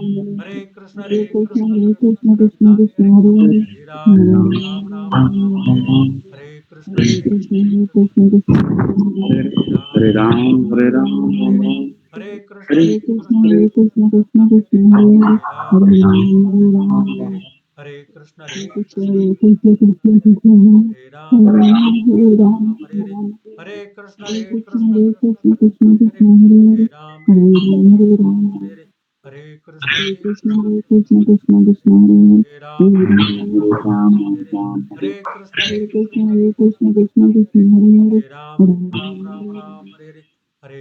Ram, Hare Hare Hare Krishna, Krishna, Hare Krishna Krishna, Krishna Krishna, Hare Hare, Hare Ram, Ram Hare Krishna, Hare Krishna, Krishna Hare Krishna Krishna, Krishna Krishna, Hare Hare, Hare Ram, Ram Hare Krishna, Hare Krishna, Hare Krishna, Krishna Krishna, Hare Hare Ram, Hare Krishna, Hare Krishna, Krishna Hare Krishna, Krishna Krishna, Hare Hare, Hare Ram, Hare Ram, Hare Ram, Hare Krishna, Hare Krishna, Krishna Hare Krishna, Krishna Krishna, Hare Hare Ram, Hare Ram, Hare Ram, Hare Krishna, Hare Krishna, Krishna Hare Krishna, Krishna Krishna Krishna, Hare Hare, Hare Ram, Hare Ram, Hare Ram, Hare Krishna, Hare Krishna, Hare Krishna, Krishna Krishna, Hare Hare, Hare Hare Ram, Ram, Hare Ram, Hare Ram, Hare Krishna, Hare Krishna, Hare Krishna, Krishna Krishna, Hare Hare, Hare Ram,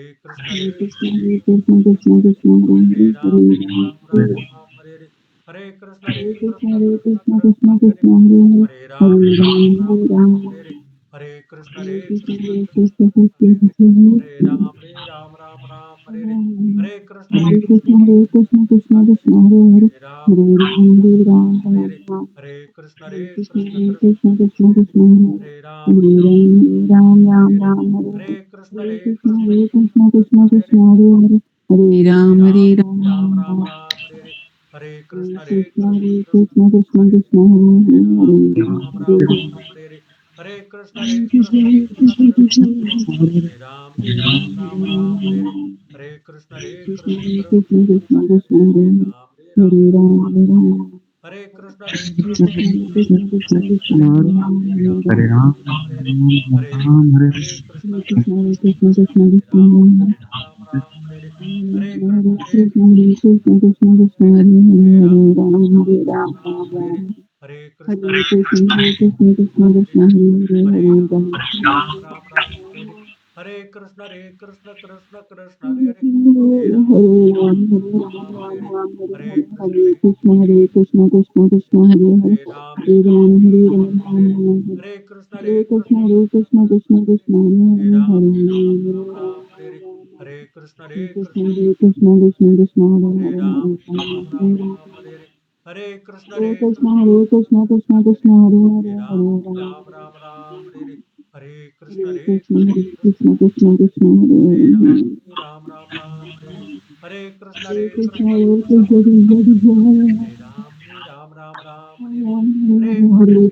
Hare Ram Ram, Hare Ram, Hare Krishna, Hare Krishna, Hare Krishna, Krishna Krishna, Hare Hare Hare, Ram, Hare Ram, Hare Ram, Hare Krishna, Hare Krishna, Krishna Hare Krishna Krishna, Krishna Krishna Krishna, Hare Hare, Hare Ram, Hare Ram, Hare Ram, Hare Krishna, Hare Krishna, Krishna Hare Krishna Krishna, Krishna Krishna, Hare Ram, Ram Hare Krishna, Hare Krishna, Hare Krishna, Krishna Krishna, Hare Hare, Hare Ram, Hare Ram, Hare Ram, Hare Ram, Hare Krishna, Hare Krishna, Krishna Hare Krishna Krishna, Krishna Krishna, Hare Hare Ram, Hare, Hare Ram, Ram Ram, Hare Hare, Hare Krishna, Hare Krishna, Krishna Hare Krishna, Krishna Krishna, Hare Hare, Hare Ram, Hare Ram, Ram Ram, Hare Hare Krishna, Krishna, Hare Krishna Krishna, Krishna Krishna, Hare Hare Hare, Ram, Hare Ram, Hare Ram, Hare Krishna, Hare Krishna, Krishna Hare Krishna Krishna, Krishna Krishna, Hare Hare Ram, Ram Hare Krishna, Krishna, Krishna Hare Krishna Krishna, Krishna Krishna, Hare Hare, Ram Hare Ram, Hare Ram, Hare Krishna, Hare Krishna, Hare Krishna, Krishna Krishna, Hare Hare, Hare Hare Ram, Ram, Hare Ram Hare Krishna, Hare Krishna Krishna, Hare Krishna, Krishna Hare Krishna, Ram, Hare Hare, Ram Hare Hare Krishna, Krishna, Hare Krishna, Krishna Krishna, Hare Hare Hare, Ram, Hare Ram, Hare Ram, Ram Ram, Hare Krishna, Hare Krishna, Hare Krishna, Krishna Krishna, Hare Hare Hare, Ram, Hare Ram Hare Krishna, Krishna Krishna Hare Hare Ram, Ram, Ram Ram Ram, Ram Hare Hare Hare, Krishna, Hare Krishna, Hare Krishna, Krishna Krishna, Hare Hare, Hare Ram, Hare Ram, Hare Ram, Ram Ram, Hare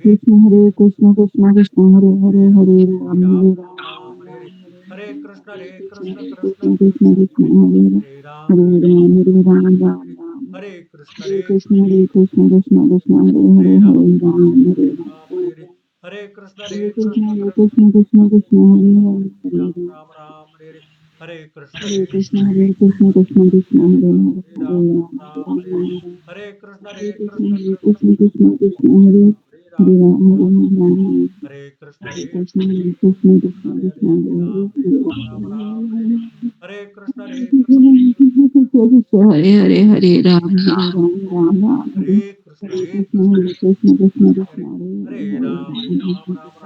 Krishna, Hare Krishna, Hare Krishna, Krishna Krishna, Hare Hare Hare, Ram, Hare Ram, Hare Ram Ram, Hare Krishna, Hare Krishna, Hare Krishna, Krishna Krishna, Hare Hare, Hare Ram, Hare Ram, Hare Krishna, Hare Krishna, Hare Krishna, Krishna Krishna, Hare Hare, Ram, Hare Ram, Hare Krishna, Hare Krishna, Hare Krishna, Krishna Krishna, Hare Hare Ram, Hare, Hare Krishna, Hare Krishna, Hare Krishna, Krishna Krishna, Hare Hare, Hare Krishna, Hare Krishna, Krishna Krishna, Hare Hare, Hare Ram, Hare Ram, Hare Krishna, Hare Krishna, Krishna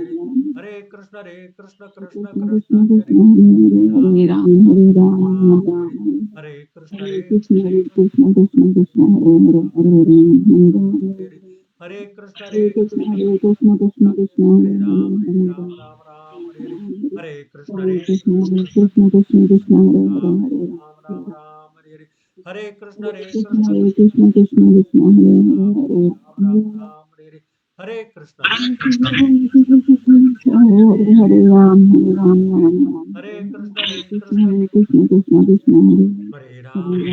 Hare Krishna Krishna, Krishna Krishna, Hare Hare, Hare Ram, Hare Ram, Hare Ram, Ram Ram, Hare Krishna, Hare Krishna, Hare Krishna, Krishna Krishna, Hare Hare, Hare Ram, Hare Ram, Hare Ram, Hare Krishna, Hare Krishna, Krishna Hare Krishna Krishna, Krishna Krishna, Hare Hare, Hare Ram, Hare Krishna, Hare Krishna, Hare Krishna, Krishna Krishna, Hare Hare, Hare Ram, Hare Ram, Hare Krishna, Hare Krishna, Krishna Hare Krishna, Krishna Krishna, Hare Hare Ram, Hare Ram, Hare Krishna, Hare Krishna, Hare Krishna, Krishna Krishna, Hare Hare, Hare Ram, Hare Krishna, Hare Hare, Hare Ram, Hare Ram, Ram Ram, Hare Hare Krishna, Hare Krishna, Hare Krishna, Krishna Krishna, Hare Hare Ram, Hare, Hare Hare Ram, Hare Krishna, Krishna Krishna Krishna Krishna Krishna Hare Krishna, Hare Ram, Hare, Hare Ram, Hare Ram, Hare Krishna, Hare Krishna, Hare Krishna, Krishna Krishna, Hare Hare, Hare Ram, Hare Ram, Hare Krishna, Hare Krishna, Krishna Hare Krishna, Krishna Krishna, Hare Hare Ram, Hare, Hare Ram Ram, Ram Ram Hare Hare Krishna, Hare Krishna, Hare Krishna, Krishna Krishna, Hare Hare, Ram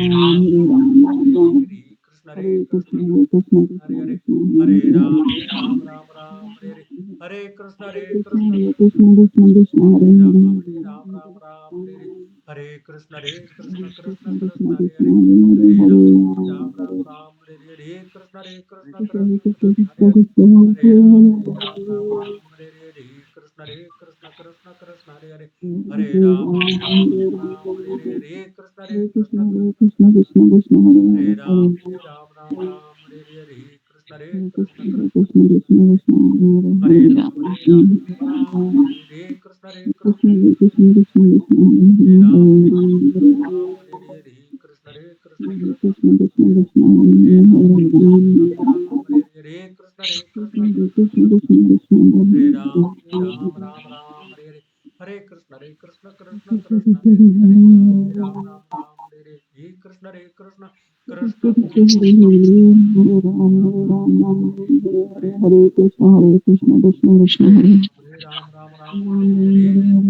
Hare Ram Ram Ram Hare Hare Krishna, Hare Krishna, Krishna Hare Krishna, Krishna Krishna, Hare Hare, Ram Hare Ram Ram, Ram Hare Krishna, Hare Hare Ram, Hare Ram, Ram Ram. Hare Krishna, Hare Krishna, Hare Krishna, Krishna Krishna, Hare Hare Hare Ram, Ram, Hare Ram, Ram Ram. Krishna, Hare Krishna, Krishna Hare Krishna, Krishna Hare Krishna, Hare Hare Hare. Ram, Ram Ram Hare Krishna, Hare Krishna, Krishna Hare Krishna, Krishna Krishna, Hare Hare Hare. Ram, Ram Hare Krishna, Hare Krishna Krishna, Krishna Krishna Krishna Krishna, Hare Hare Hare Hare, Hare Hare Ram, Ram, Ram Hare Hare Krishna, Krishna Krishna हरे राम हरे कृष्ण कृष्ण कृष्ण कृष्ण हरे हरे हरे राम हरे कृष्ण कृष्ण कृष्ण हरे राम हरे कृष्ण कृष्ण कृष्ण हरे राम हरे कृष्ण कृष्ण हरे राम हरे कृष्ण कृष्ण कृष्ण हरे कृष्ण कृष्ण हरे राम हरे हरे कृष्ण कृष्ण कृष्ण हरे हरे राम हरे Krishna Krishna Krishna Hare Krishna Krishna Hare हरे राम हरे Krishna Krishna Hare Hare Hare Krishna Hare Krishna Krishna Hare Hare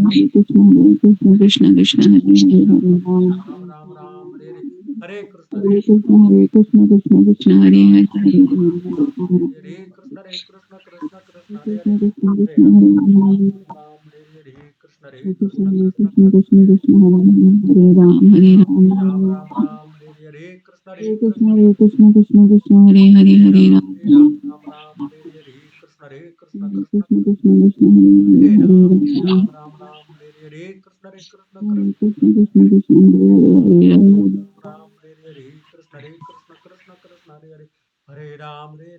हरे Krishna Krishna Krishna Hare Hare Krishna Krishna हरे Krishna Ram Hare हरे Krishna Krishna Krishna Krishna Krishna Krishna Hare Ram हरे Krishna Hare Krishna Krishna Krishna Krishna Hare Hare हरे Hare Ram Ram हरे Krishna Krishna Krishna Krishna Krishna हरे Hare Ram Hare हरे Krishna Krishna Hare Krishna Krishna Krishna हरे Krishna Hare Ram Ram हरे कृष्ण कृष्ण कृष्ण हरे हरे हरे राम हरे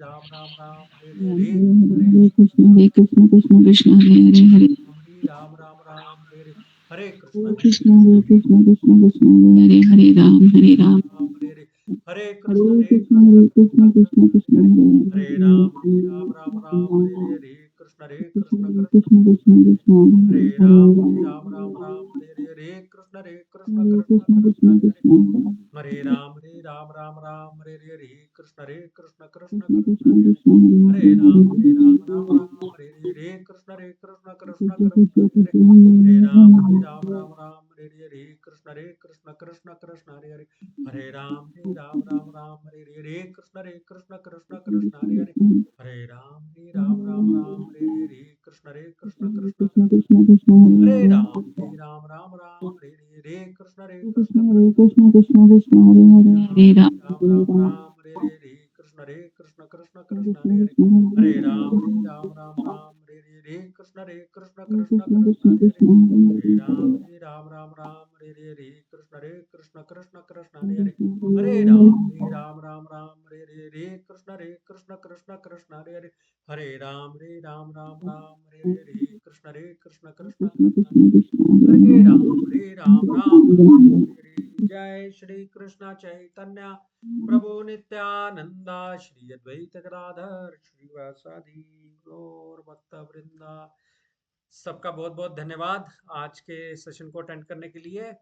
Hare Krishna Krishna Krishna Hare Hare Hare Hare Krishna Hare Krishna Krishna Krishna Hare Ram हरे Krishna Hare Krishna Krishna Krishna हरे Hare Ram Ram हरे Krishna Krishna Krishna Krishna Krishna Krishna हरे Hare Ram हरे Krishna Hare Krishna Krishna Krishna Krishna हरे Krishna हरे राम हरे Krishna Krishna Krishna Krishna Krishna हरे Krishna हरे Ram Hare हरे Krishna Krishna Krishna Krishna Krishna हरे Krishna हरे Ram Hare हरे कृष्ण कृष्ण कृष्ण हरे हरे हरे राम हरे कृष्ण कृष्ण कृष्ण हरे हरे हरे राम हरे Krishna Krishna Krishna Krishna Krishna Krishna हरे Hare Ram हरे Krishna Krishna Krishna Hare Krishna Krishna Krishna Hare हरे Hare Ram Hare Ram हरे Krishna Krishna Krishna Hare Hare Krishna हरे Hare Ram Hare हरे Krishna Hare Krishna Krishna Krishna Krishna Hare Hare Krishna हरे Hare Ram हरे Krishna Krishna Hare Hare Hare Krishna हरे Hare Ram हरे कृष्ण कृष्ण हरे हरे हरे राम हरे Krishna Krishna Krishna Krishna Krishna हरे Ram Hare जय श्री कृष्ण चैतन्य प्रभु नित्यानंदा श्री अद्वैत गदाधर श्रीवासादि गौर भक्त वृंदा सबका बहुत बहुत धन्यवाद आज के session को attend करने के लिए।